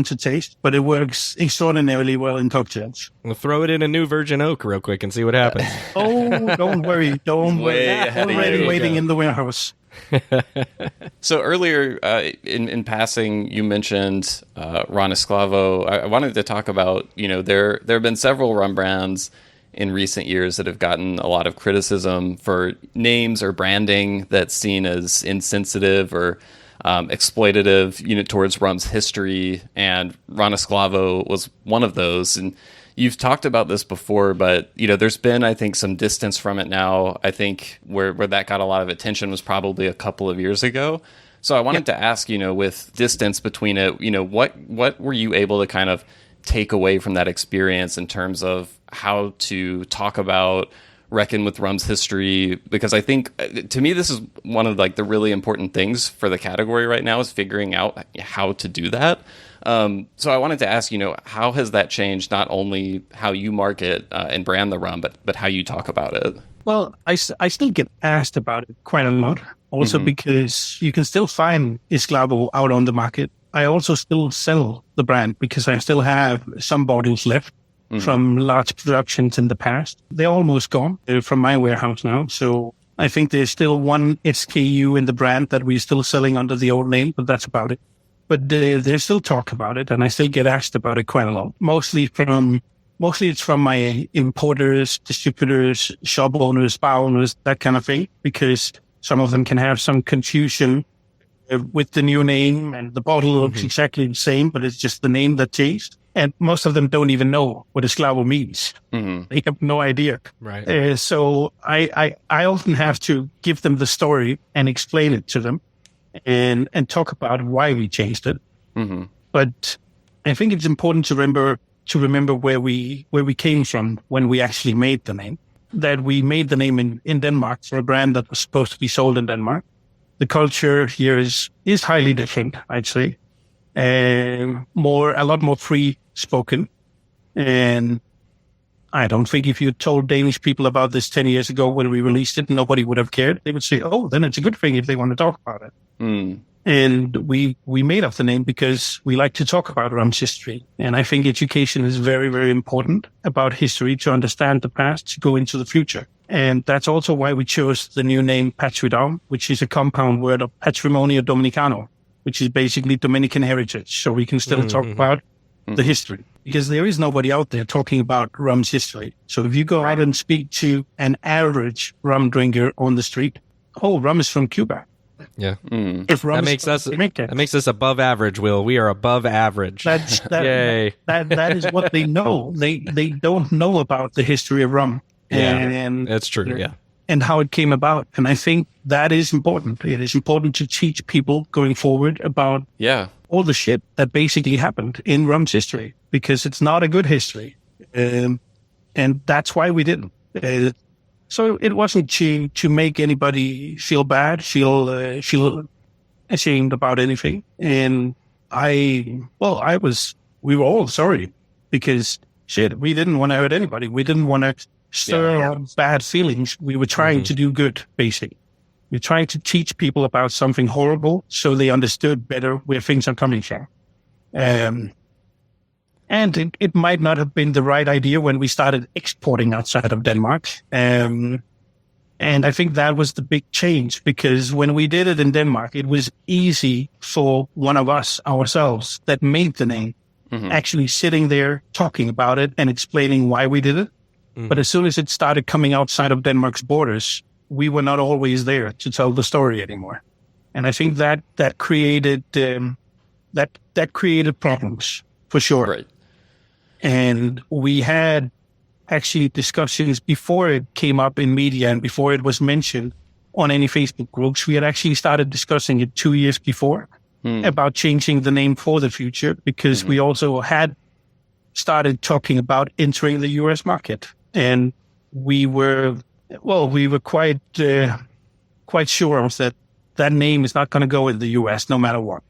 to taste, but it works extraordinarily well in cocktails. We'll throw it in a new virgin oak real quick and see what happens. Oh, don't worry. Way Already waiting in the warehouse. So earlier in passing, you mentioned Ron Esclavo. I wanted to talk about, there have been several rum brands in recent years that have gotten a lot of criticism for names or branding that's seen as insensitive or exploitative, towards rum's history. And Ron Esclavo was one of those. And you've talked about this before, but, there's been, I think, some distance from it now. I think where that got a lot of attention was probably a couple of years ago. So I wanted to ask, with distance between it, what were you able to kind of take away from that experience in terms of how to talk about, reckon with rum's history? Because I think, to me, this is one of like the really important things for the category right now, is figuring out how to do that. So I wanted to ask, how has that changed not only how you market and brand the rum, but how you talk about it? Well, I still get asked about it quite a lot, also because you can still find Esclavo out on the market. I also still sell the brand because I still have some bottles left from large productions in the past. They're almost gone from my warehouse now. So I think there's still one SKU in the brand that we're still selling under the old name, but that's about it. but they still talk about it, and I still get asked about it quite a lot. Mostly it's from my importers, distributors, shop owners, bar owners, that kind of thing, because some of them can have some confusion with the new name, and the bottle looks exactly the same, but it's just the name that changed. And most of them don't even know what esclavo means. They have no idea. Right. So I often have to give them the story and explain it to them and talk about why we changed it. But I think it's important to remember where we came from when we actually made the name. That we made the name in Denmark for a brand that was supposed to be sold in Denmark. The culture here is highly different, I'd say. A lot more free spoken. And I don't think if you told Danish people about this 10 years ago when we released it, nobody would have cared. They would say, oh, then it's a good thing if they want to talk about it. And we made up the name because we like to talk about rum's history. And I think education is very, very important about history to understand the past, to go into the future. And that's also why we chose the new name Patridom, which is a compound word of Patrimonio Dominicano, which is basically Dominican heritage. So we can still talk about the history, because there is nobody out there talking about rum's history. So if you go out and speak to an average rum drinker on the street, oh, rum is from Cuba. Yeah. That makes us above average, Will. We are above average. Yay. That is what they know. They don't know about the history of rum. And that's true. Yeah. And how it came about. And I think that is important. It is important to teach people going forward about all the shit that basically happened in rum's history, because it's not a good history. And that's why we didn't. So it wasn't to make anybody feel bad, feel ashamed about anything. And we were all sorry, because shit, we didn't want to hurt anybody. We didn't want to stir up bad feelings. We were trying to do good, basically. We're trying to teach people about something horrible so they understood better where things are coming from. And it might not have been the right idea when we started exporting outside of Denmark. And I think that was the big change, because when we did it in Denmark, it was easy for one of us ourselves that made the name actually sitting there talking about it and explaining why we did it. But as soon as it started coming outside of Denmark's borders, we were not always there to tell the story anymore. And I think that created that created problems for sure. Right. And we had actually discussions before it came up in media and before it was mentioned on any Facebook groups. We had actually started discussing it 2 years before about changing the name for the future, because we also had started talking about entering the US market. And we were quite sure of that name is not going to go in the US no matter what,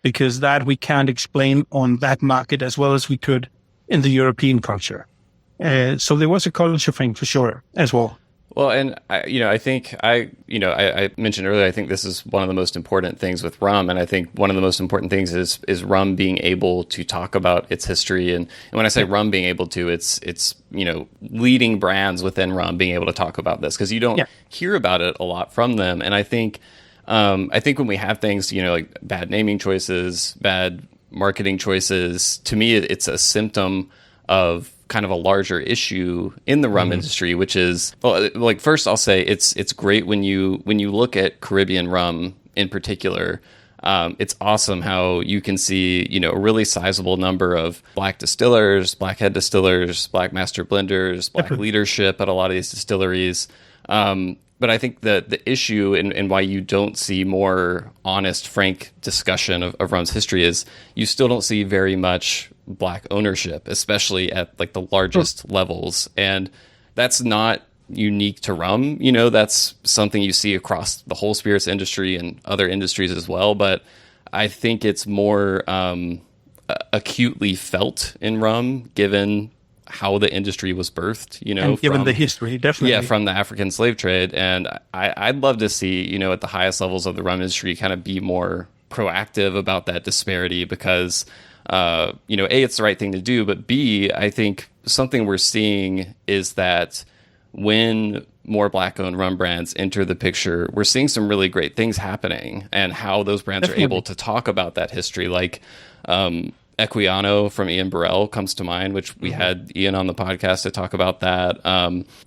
because that we can't explain on that market as well as we could in the European culture. So there was a culture thing for sure as well. Well, and I think I mentioned earlier, I think this is one of the most important things with rum. And I think one of the most important things is rum being able to talk about its history. And when I say rum being able to, it's leading brands within rum being able to talk about this, because you don't hear about it a lot from them. And I think when we have things, like bad naming choices, bad marketing choices, to me, it's a symptom of kind of a larger issue in the rum industry, which is, first I'll say it's great when you look at Caribbean rum in particular. It's awesome how you can see, a really sizable number of black distillers, black head distillers, black master blenders, black leadership at a lot of these distilleries. But I think that the issue and why you don't see more honest, frank discussion of rum's history is you still don't see very much black ownership, especially at like the largest levels. And that's not unique to rum. That's something you see across the whole spirits industry and other industries as well. But I think it's more acutely felt in rum, given how the industry was birthed, and given the history, definitely. From the African slave trade. And I'd love to see, at the highest levels of the rum industry kind of be more proactive about that disparity, because, A, it's the right thing to do, but B, I think something we're seeing is that when more Black-owned rum brands enter the picture, we're seeing some really great things happening, and how those brands are able to talk about that history. Like Equiano from Ian Burrell comes to mind, which we had Ian on the podcast to talk about that.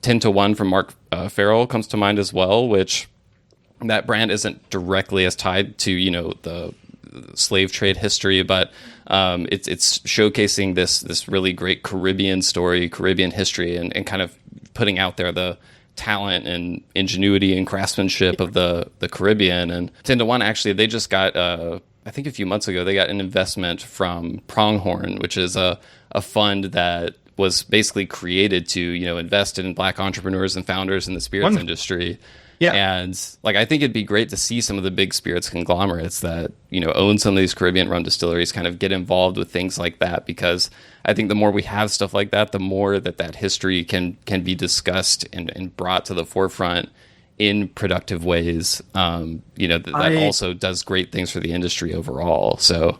10 to 1 from Mark Farrell comes to mind as well, which that brand isn't directly as tied to, the slave trade history, but it's showcasing this really great Caribbean story, Caribbean history, and kind of putting out there the talent and ingenuity and craftsmanship of the Caribbean. And 10 to 1, actually, they just got, I think a few months ago, they got an investment from Pronghorn, which is a fund that was basically created to, invest in Black entrepreneurs and founders in the spirits industry. Yeah. And I think it'd be great to see some of the big spirits conglomerates that, own some of these Caribbean rum distilleries kind of get involved with things like that, because I think the more we have stuff like that, the more that history can be discussed and brought to the forefront in productive ways. That also does great things for the industry overall. So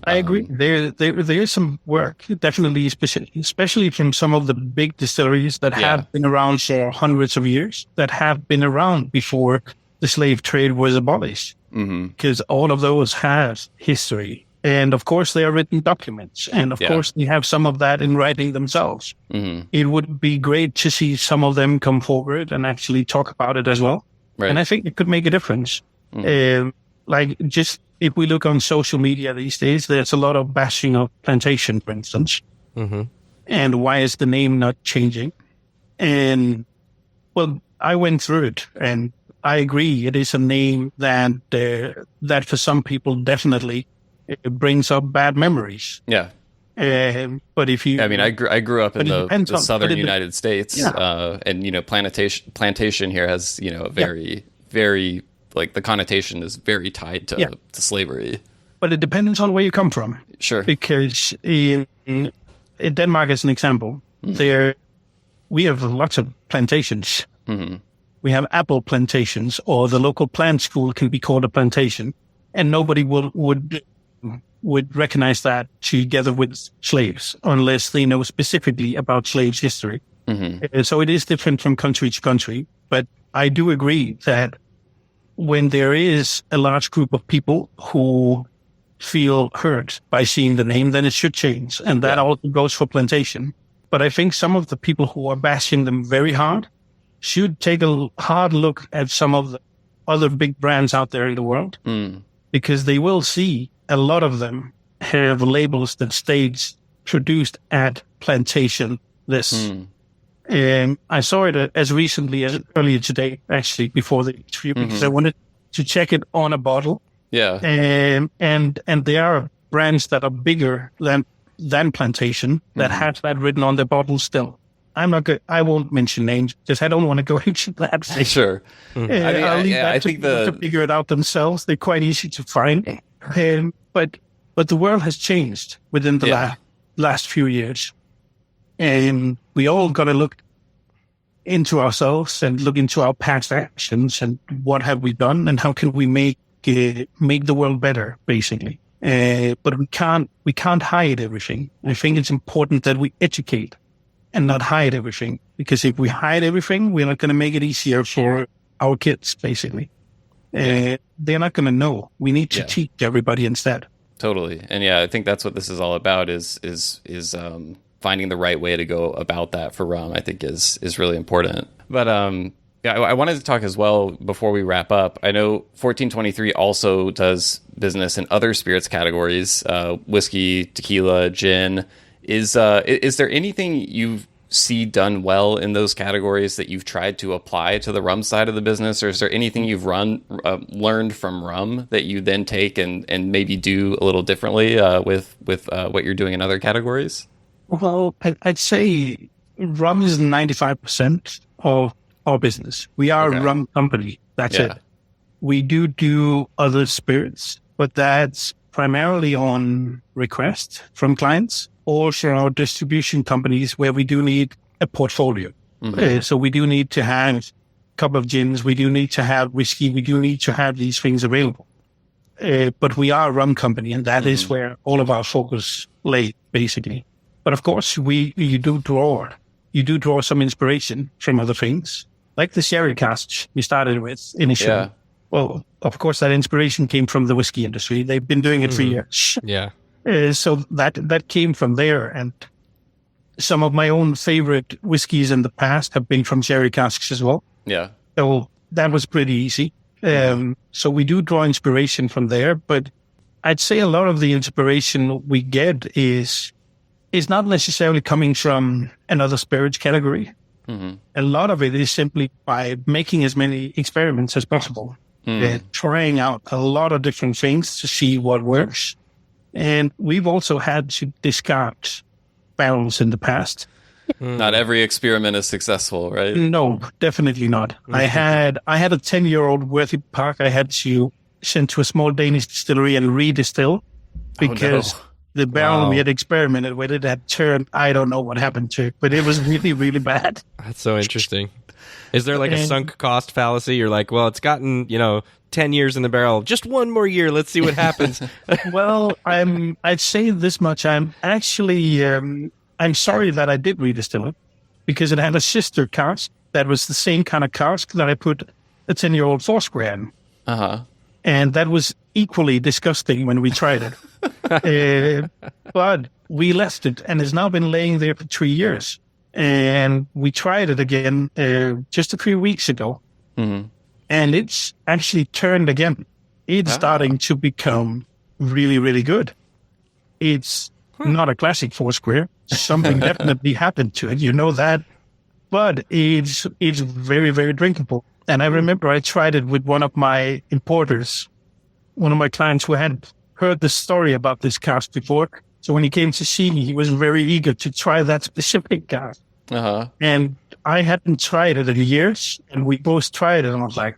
I agree. There is some work, definitely, especially from some of the big distilleries that have been around for hundreds of years, that have been around before the slave trade was abolished. Because all of those have history. And of course, they are written documents. And of course, they have some of that in writing themselves. It would be great to see some of them come forward and actually talk about it as well. Right. And I think it could make a difference. If we look on social media these days, there's a lot of bashing of plantation, for instance. And why is the name not changing? And, well, I went through it, and I agree. It is a name that for some people definitely it brings up bad memories. Yeah. But if you... I grew up in the southern United States, and, plantation here has, a very, very... the connotation is very tied to slavery. But it depends on where you come from. Sure. Because in Denmark, as an example, we have lots of plantations. We have apple plantations, or the local plant school can be called a plantation, and nobody would recognize that together with slaves unless they know specifically about slaves' history. So it is different from country to country. But I do agree that when there is a large group of people who feel hurt by seeing the name, then it should change. And that also goes for plantation. But I think some of the people who are bashing them very hard should take a hard look at some of the other big brands out there in the world, because they will see a lot of them have labels that states produced at plantation this. I saw it as recently as earlier today, actually, before the interview, because I wanted to check it on a bottle. Yeah. And there are brands that are bigger than plantation that have that written on their bottle still. I won't mention names because I don't want to go into that. Sure. I'll leave that to figure it out themselves. They're quite easy to find. But the world has changed within the last few years. And we all got to look into ourselves and look into our past actions and what have we done and how can we make the world better, basically. But we can't hide everything. I think it's important that we educate and not hide everything, because if we hide everything, we're not going to make it easier for our kids, basically. They're not going to know. We need to teach everybody instead. Totally. And I think that's what this is all about is finding the right way to go about that for rum, I think is really important. But I wanted to talk as well before we wrap up. I know 1423 also does business in other spirits categories, whiskey, tequila, gin. Is there anything you see done well in those categories that you've tried to apply to the rum side of the business, or is there anything you've learned from rum that you then take and maybe do a little differently with what you're doing in other categories? Well, I'd say rum is 95% of our business. We are a rum company. That's it. We do other spirits, but that's primarily on request from clients or for our distribution companies where we do need a portfolio. So we do need to have a couple of gins. We do need to have whiskey. We do need to have these things available. But we are a rum company, and that is where all of our focus lay, basically. But of course, you do draw some inspiration from other things. like the sherry casks we started with initially. Yeah. Well, of course, that inspiration came from the whiskey industry. They've been doing it for years. Yeah. So that came from there. And some of my own favorite whiskeys in the past have been from sherry casks as well. Yeah. So that was pretty easy. So we do draw inspiration from there, but I'd say a lot of the inspiration we get is not necessarily coming from another spirits category. Mm-hmm. A lot of it is simply by making as many experiments as possible, trying out a lot of different things to see what works. And we've also had to discard barrels in the past. Not every experiment is successful, right? No, definitely not. Mm-hmm. I had a 10-year-old Worthy Park I had to send to a small Danish distillery and redistill because the barrel we had experimented with, it had turned, I don't know what happened to it, but it was really, really bad. That's so interesting. Is there like a sunk cost fallacy? You're like, well, it's gotten, 10 years in the barrel. Just one more year. Let's see what happens. Well, I'd say this much. I'm actually, I'm sorry that I did redistill it because it had a sister cask that was the same kind of cask that I put a 10-year-old Foursquare in. Uh-huh. And that was equally disgusting when we tried it. But we left it and it's now been laying there for 3 years. And we tried it again just a few weeks ago. Mm-hmm. And it's actually turned again. It's starting to become really, really good. It's not a classic Foursquare. Something definitely happened to it. You know that. But it's very, very drinkable. And I remember I tried it with one of my importers, one of my clients who had heard the story about this cask before. So when he came to see me, he was very eager to try that specific cask. Uh-huh. And I hadn't tried it in years, and we both tried it, and I was like,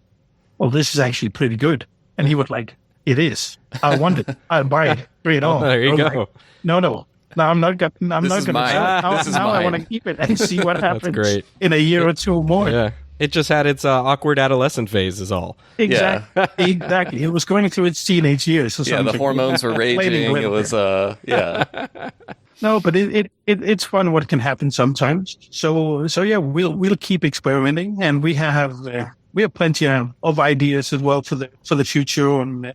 well, this is actually pretty good. And he was like, it is. I want it. I'll buy it. Bring it on. There you go. Like, no, I'm not going to sell it. Now I want to keep it and see what happens in a year or two more. Yeah. It just had its awkward adolescent phase is all. Exactly. Yeah. Exactly. It was going through its teenage years or something. Yeah, the hormones were raging. It was, No, but it's fun what can happen sometimes. So yeah, we'll keep experimenting, and we have plenty of ideas as well for the future on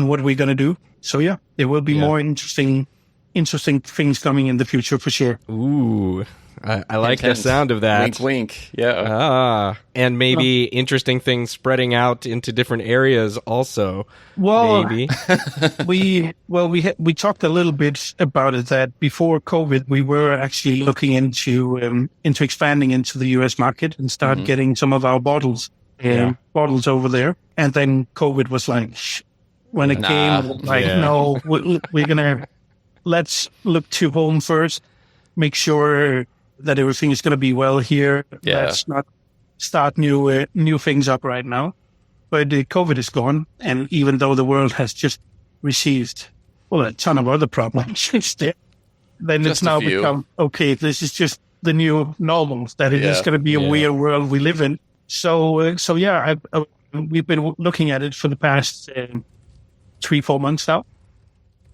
what we're going to do. So yeah, there will be more interesting things coming in the future for sure. Ooh. I like the sound of that. Wink, wink. Yeah. And maybe interesting things spreading out into different areas also. Well, maybe. we talked a little bit about it that before COVID, we were actually looking into expanding into the US market and start getting some of our bottles over there. And then COVID was like, when it came, like, no, we're going to, let's look to home first, make sure that everything is going to be well here. Yeah. Let's not start new things up right now. But COVID is gone, and even though the world has just received a ton of other problems, then just it's now become this is just the new normal. That it is going to be a weird world we live in. So we've been looking at it for the past 3-4 months now,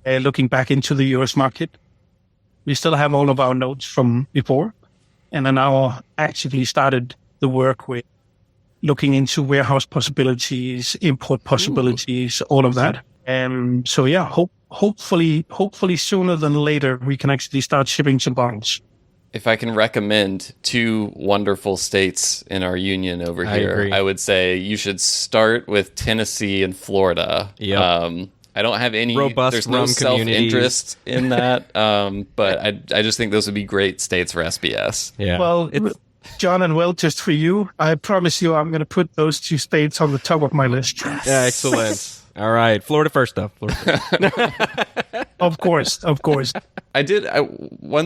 looking back into the US market. We still have all of our notes from before, and are now actively started the work with looking into warehouse possibilities, import possibilities, all of that. So yeah, hopefully sooner than later, we can actually start shipping some bottles. If I can recommend 2 wonderful states in our union over here, I would say you should start with Tennessee and Florida. Yep. I don't have any robust there's no self-interest in that, but I just think those would be great states for SBS. Yeah. Well, John and Will, just for you, I promise you I'm going to put those 2 states on the top of my list. Yes. Yeah, excellent. All right. Florida first, though. Of course. One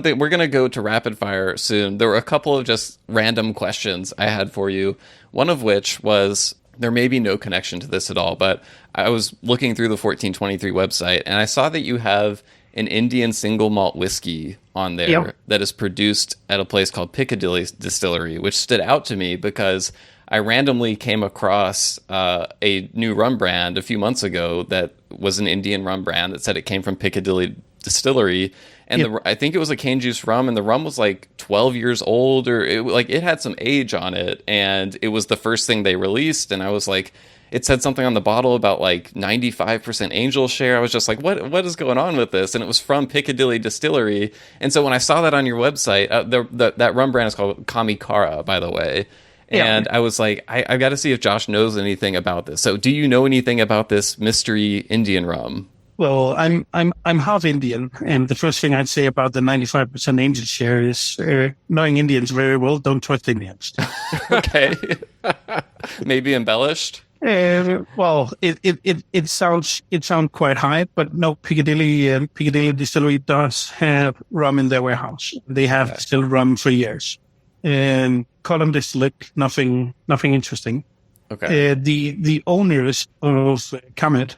thing, we're going to go to rapid fire soon. There were a couple of just random questions I had for you, one of which was, there may be no connection to this at all, but I was looking through the 1423 website, and I saw that you have an Indian single malt whiskey on there that is produced at a place called Piccadilly Distillery, which stood out to me because I randomly came across a new rum brand a few months ago that was an Indian rum brand that said it came from Piccadilly distillery. And I think it was a cane juice rum, and the rum was like 12 years old, or it had some age on it, and it was the first thing they released. And I was like, it said something on the bottle about like 95% angel share. I was just like, what is going on with this? And it was from Piccadilly Distillery. And so when I saw that on your website, that rum brand is called Kamikara, by the way. And I was like, I've got to see if Josh knows anything about this. So do you know anything about this mystery Indian rum? Well, I'm half Indian, and the first thing I'd say about the 95% angel share is knowing Indians very well, don't trust Indians. Okay. Maybe embellished? Well, it sounds quite high, but no, Piccadilly Distillery does have rum in their warehouse. They have distilled rum for years, and column distillate, nothing interesting. Okay. The owners of Comet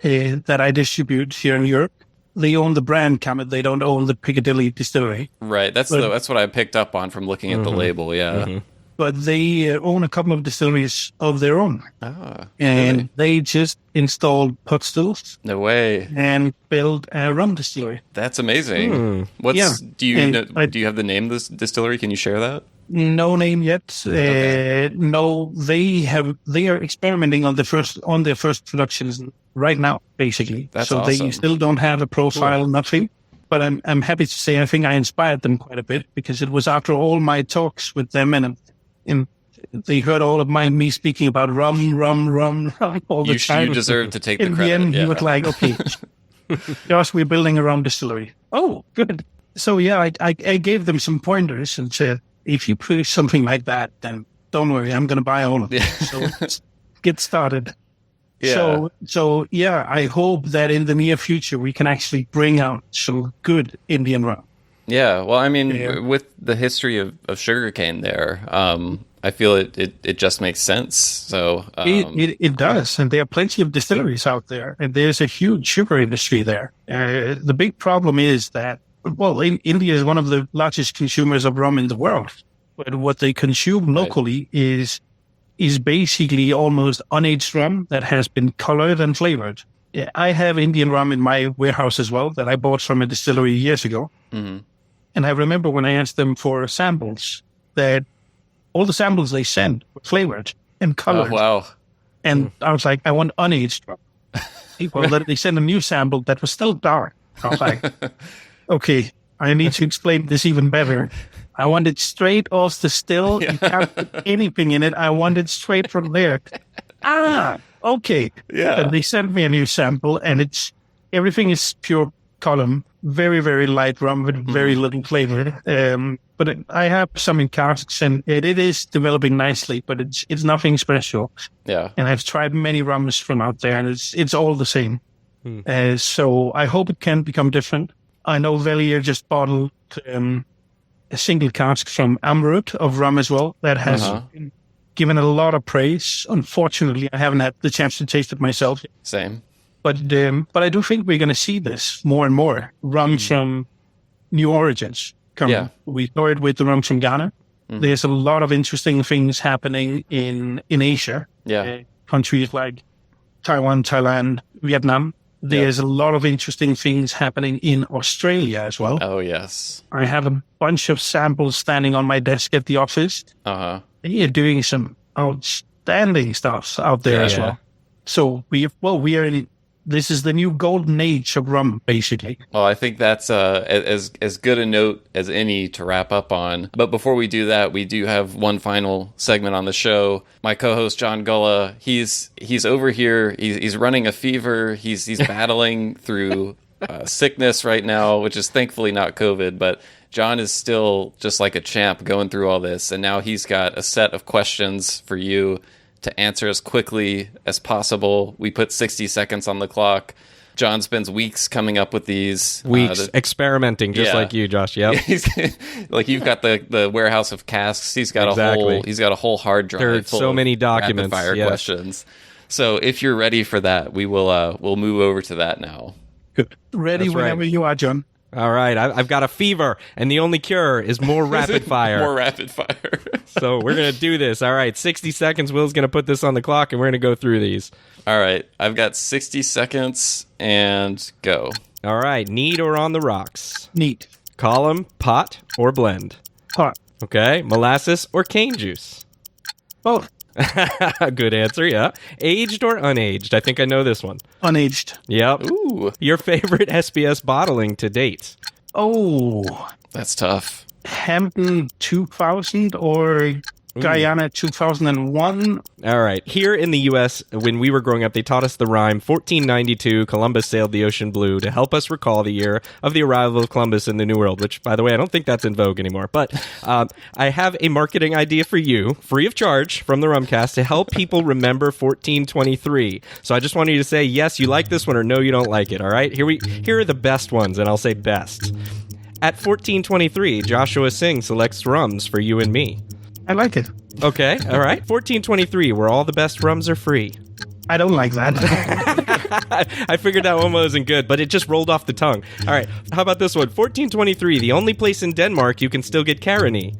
that I distribute here in Europe, they own the brand Comet. They don't own the Piccadilly Distillery. Right. That's what I picked up on from looking at the label. Yeah. Mm-hmm. But they own a couple of distilleries of their own. Ah, and really? they just installed pot stills. No way. And built a rum distillery. That's amazing. Do you have the name of this distillery? Can you share that? No name yet. Okay. No, they are experimenting on their first productions right now, basically. That's so awesome. They still don't have a profile, Cool. nothing. But I'm happy to say I think I inspired them quite a bit, because it was after all my talks with them, and they heard all of me speaking about rum all the time. You deserve to take the credit. In the end, he was like, okay, Josh, we're building a rum distillery. Oh, good. So yeah, I gave them some pointers and said, if you produce something like that, then don't worry, I'm going to buy all of it. So let's get started. Yeah. So yeah, I hope that in the near future we can actually bring out some good Indian rum. Yeah. Well, I mean, with the history of sugarcane there, I feel it just makes sense. So it does, and there are plenty of distilleries out there, and there's a huge sugar industry there. The big problem is that, well, India is one of the largest consumers of rum in the world, but what they consume locally is basically almost unaged rum that has been colored and flavored. Yeah, I have Indian rum in my warehouse as well that I bought from a distillery years ago. Mm-hmm. And I remember when I asked them for samples, that all the samples they sent were flavored and colored. Oh, wow. And I was like, I want unaged rum. Well, they sent a new sample that was still dark. I was like, okay, I need to explain this even better. I want it straight off the still. You can't put anything in it. I want it straight from there. Okay. Yeah. And they sent me a new sample, and everything is pure column, very, very light rum with very little flavor. But I have some in casks, and it is developing nicely, but it's nothing special. Yeah. And I've tried many rums from out there, and it's all the same. So I hope it can become different. I know Velier just bottled a single cask from Amrut of rum as well that has been given a lot of praise. Unfortunately, I haven't had the chance to taste it myself. Same. But I do think we're going to see this more and more. Rums from new origins. We saw it with the rums from Ghana. There's a lot of interesting things happening in Asia. Countries like Taiwan, Thailand, Vietnam. There's a lot of interesting things happening in Australia as well. Oh, yes. I have a bunch of samples standing on my desk at the office. They are doing some outstanding stuff out there as well. So we are in. This is the new golden age of rum, basically. Well, I think that's as good a note as any to wrap up on. But before we do that, we do have one final segment on the show. My co-host John Gulla, he's over here. He's running a fever. He's battling through sickness right now, which is thankfully not COVID. But John is still just like a champ going through all this, and now he's got a set of questions for you to answer as quickly as possible. We put 60 seconds on the clock. John spends weeks coming up with these. Weeks experimenting, just like you, Josh. Yep. Like you've got the warehouse of casks. He's got a whole hard drive. There are full so of many documents. Rapid fire questions. So if you're ready for that, we'll move over to that now. Good. Ready whenever you are, John. All right, I've got a fever, and the only cure is more rapid fire. More rapid fire. So we're going to do this. All right, 60 seconds. Will's going to put this on the clock, and we're going to go through these. All right, I've got 60 seconds, and go. All right. Neat or on the rocks? Neat. Column, pot, or blend? Pot. Okay. Molasses or cane juice? Both. Good answer, yeah. Aged or unaged? I think I know this one. Unaged. Yep. Ooh. Your favorite SBS bottling to date? Oh. That's tough. Hampton 2000 or Guyana 2001. All right. Here in the U.S., when we were growing up, they taught us the rhyme, 1492, Columbus sailed the ocean blue, to help us recall the year of the arrival of Columbus in the New World, which, by the way, I don't think that's in vogue anymore. But I have a marketing idea for you, free of charge, from the Rumcast, to help people remember 1423. So I just wanted you to say, yes, you like this one, or no, you don't like it, all right? Here are the best ones, and I'll say best. At 1423, Joshua Singh selects rums for you and me. I like it. Okay, all right. 1423, where all the best rums are free. I don't like that. I figured that one wasn't good, but it just rolled off the tongue. All right, how about this one? 1423, the only place in Denmark you can still get Caroni.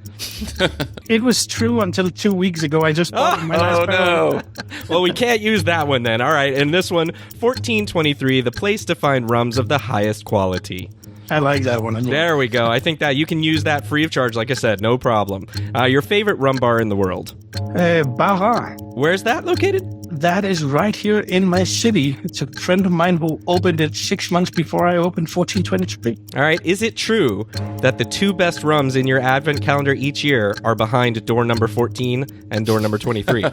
It was true until 2 weeks ago. I just bought my last barrel. No. Well, we can't use that one then. All right, and this one, 1423, the place to find rums of the highest quality. I like that one. There we go. I think that you can use that free of charge, like I said, no problem. Your favorite rum bar in the world? Baja. Where's that located? That is right here in my city. It's a friend of mine who opened it 6 months before I opened 1423. All right. Is it true that the two best rums in your advent calendar each year are behind door number 14 and door number 23? No.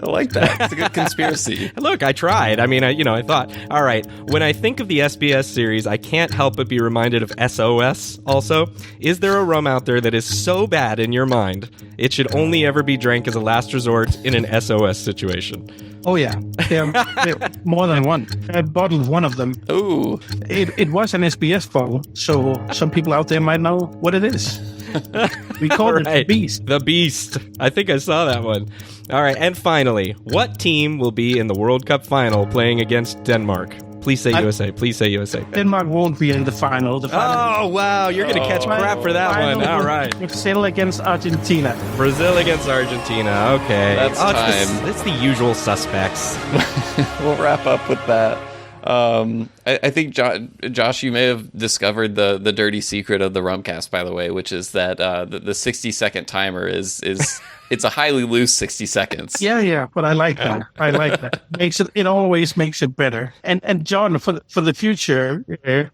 I like that. It's a good conspiracy. Look, I tried. I mean, I thought, all right, when I think of the SBS series, I can't help but be reminded of SOS also. Is there a rum out there that is so bad in your mind, it should only ever be drank as a last resort in an SOS situation? Oh, yeah. There are more than one. I bottled one of them. Ooh. It was an SBS bottle, so some people out there might know what it is. We call it the Beast. The Beast. I think I saw that one. All right, and finally, what team will be in the World Cup final playing against Denmark? Please say USA. Please say USA. Denmark won't be in the final. Oh, wow. You're going to catch crap for that one. All right. Brazil against Argentina. Brazil against Argentina. Okay. That's time. It's the usual suspects. We'll wrap up with that. I think, Josh, you may have discovered the dirty secret of the Rumcast, by the way, which is that the 60-second timer is it's a highly loose 60 seconds. Yeah, but I like that. I like that. It always makes it better. And John, for the future,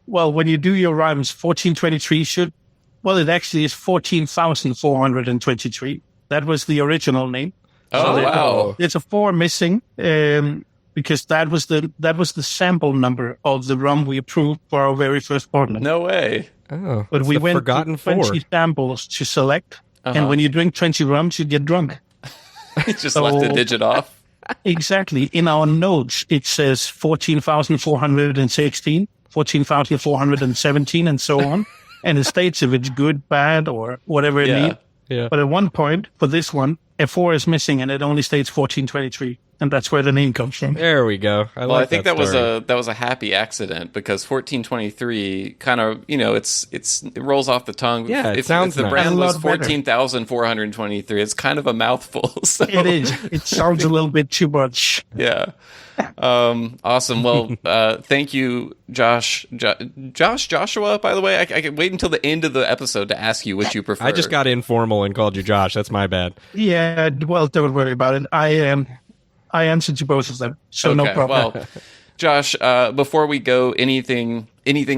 when you do your rhymes, 1423 it actually is 14,423. That was the original name. Oh, wow. There's a 4 missing. Because that was the sample number of the rum we approved for our very first bottle. No way. Oh, but we went forgotten to 20 samples to select, and when you drink 20 rums, you get drunk. Just left a digit off. Exactly. In our notes, it says 14,416, 14,417, and so on. And it states if it's good, bad, or whatever it needs. Yeah. But at one point, for this one, a 4 is missing, and it only states 1423. And that's where the name comes from. There we go. I think that was a happy accident because 1423 kind of it rolls off the tongue. Yeah, it sounds if the nice. brand was 14,423. It's kind of a mouthful. So. It is. It sounds a little bit too much. Yeah. Awesome. Well, thank you, Joshua. By the way, I can wait until the end of the episode to ask you which you prefer. I just got informal and called you Josh. That's my bad. Yeah. Well, don't worry about it. I answered to both of them, so okay, no problem. Well, Josh, before we go, anything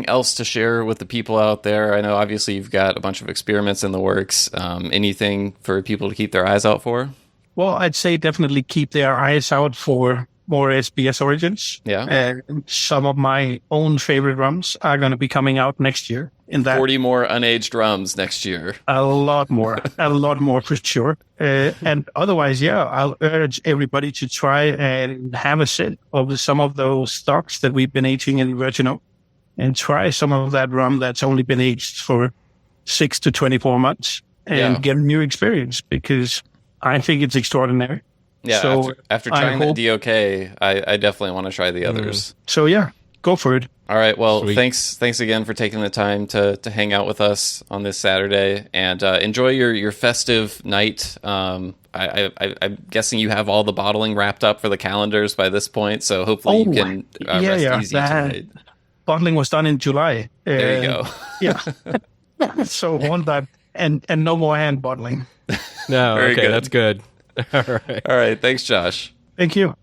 else to share with the people out there? I know obviously you've got a bunch of experiments in the works. Anything for people to keep their eyes out for? Well, I'd say definitely keep their eyes out for more SBS origins. Yeah. Some of my own favorite rums are going to be coming out next year. 40 more unaged rums next year. A lot more for sure. And otherwise, I'll urge everybody to try and have a sip of some of those stocks that we've been aging in Virgin Oak and try some of that rum that's only been aged for 6 to 24 months and get a new experience because I think it's extraordinary. Yeah, so after trying the DOK, I definitely want to try the others. So go for it. All right. Well, thanks again for taking the time to hang out with us on this Saturday, and enjoy your festive night. I'm guessing you have all the bottling wrapped up for the calendars by this point, so hopefully you can rest easy tonight. bottling was done in July. There you go. Yeah. So want that, and no more hand bottling. No, Very okay, good. that's good. All right. All right. Thanks, Josh. Thank you.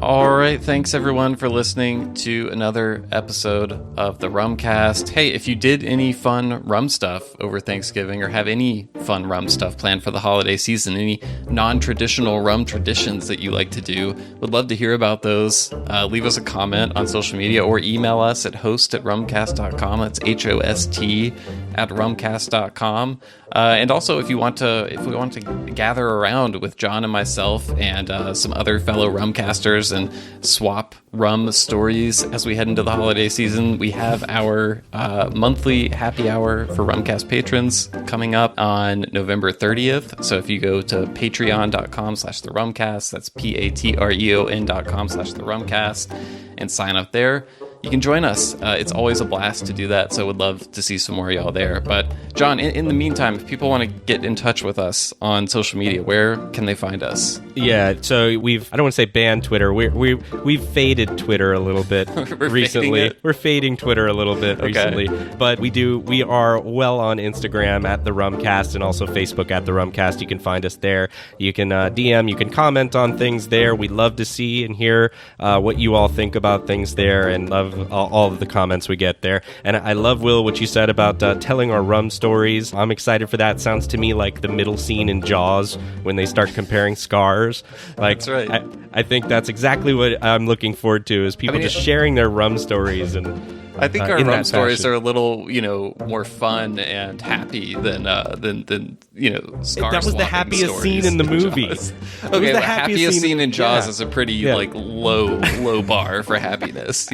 All right, thanks everyone for listening to another episode of the Rumcast. Hey, if you did any fun rum stuff over Thanksgiving or have any fun rum stuff planned for the holiday season, any non-traditional rum traditions that you like to do, would love to hear about those. Leave us a comment on social media or email us at host@rumcast.com. That's HOST@rumcast.com. And also, if we want to gather around with John and myself and some other fellow rumcasters and swap rum stories as we head into the holiday season, we have our monthly happy hour for Rumcast patrons coming up on November 30th. So if you go to patreon.com/therumcast, that's patreon.com/therumcast, and sign up there, you can join us. It's always a blast to do that, so would love to see some more of y'all there. But John, in the meantime, if people want to get in touch with us on social media, where can they find us? Yeah, so I don't want to say banned Twitter. We've faded Twitter a little bit recently. We're fading Twitter a little bit recently. But we are well on Instagram at the Rumcast and also Facebook at the Rumcast. You can find us there. You can DM, you can comment on things there. We love to see and hear what you all think about things there, and love all of the comments we get there. And I love, Will, what you said about telling our rum stories. I'm excited for that. Sounds to me like the middle scene in Jaws when they start comparing scars. Like, that's right. I think that's exactly what I'm looking forward to, is people just sharing their rum stories. And I think our rum stories are a little, more fun and happy than scar That was the happiest scene in the movie. Okay, the happiest scene in Jaws is a pretty low bar for happiness,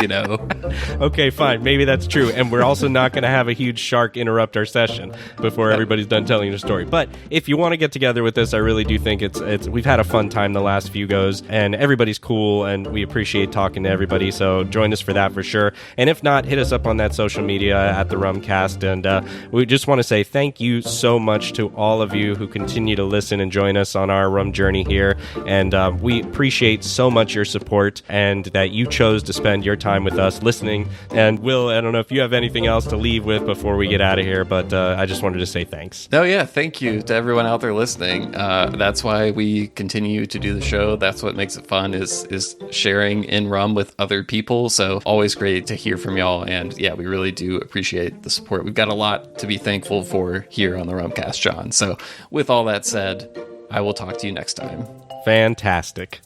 Okay, fine, maybe that's true, and we're also not going to have a huge shark interrupt our session before everybody's done telling their story. But if you want to get together with us, I really do think it's we've had a fun time the last few goes, and everybody's cool, and we appreciate talking to everybody. So join us for that for sure. And if not, hit us up on that social media at the Rumcast, and we just want to say thank you so much to all of you who continue to listen and join us on our rum journey here, and we appreciate so much your support and that you chose to spend your time with us listening. And Will, I don't know if you have anything else to leave with before we get out of here, but I just wanted to say thanks. Oh yeah, thank you to everyone out there listening. That's why we continue to do the show. That's what makes it fun, is sharing in rum with other people. So always great to hear from y'all. And yeah, we really do appreciate the support. We've got a lot to be thankful for here on the Rumcast, John. So with all that said, I will talk to you next time. Fantastic.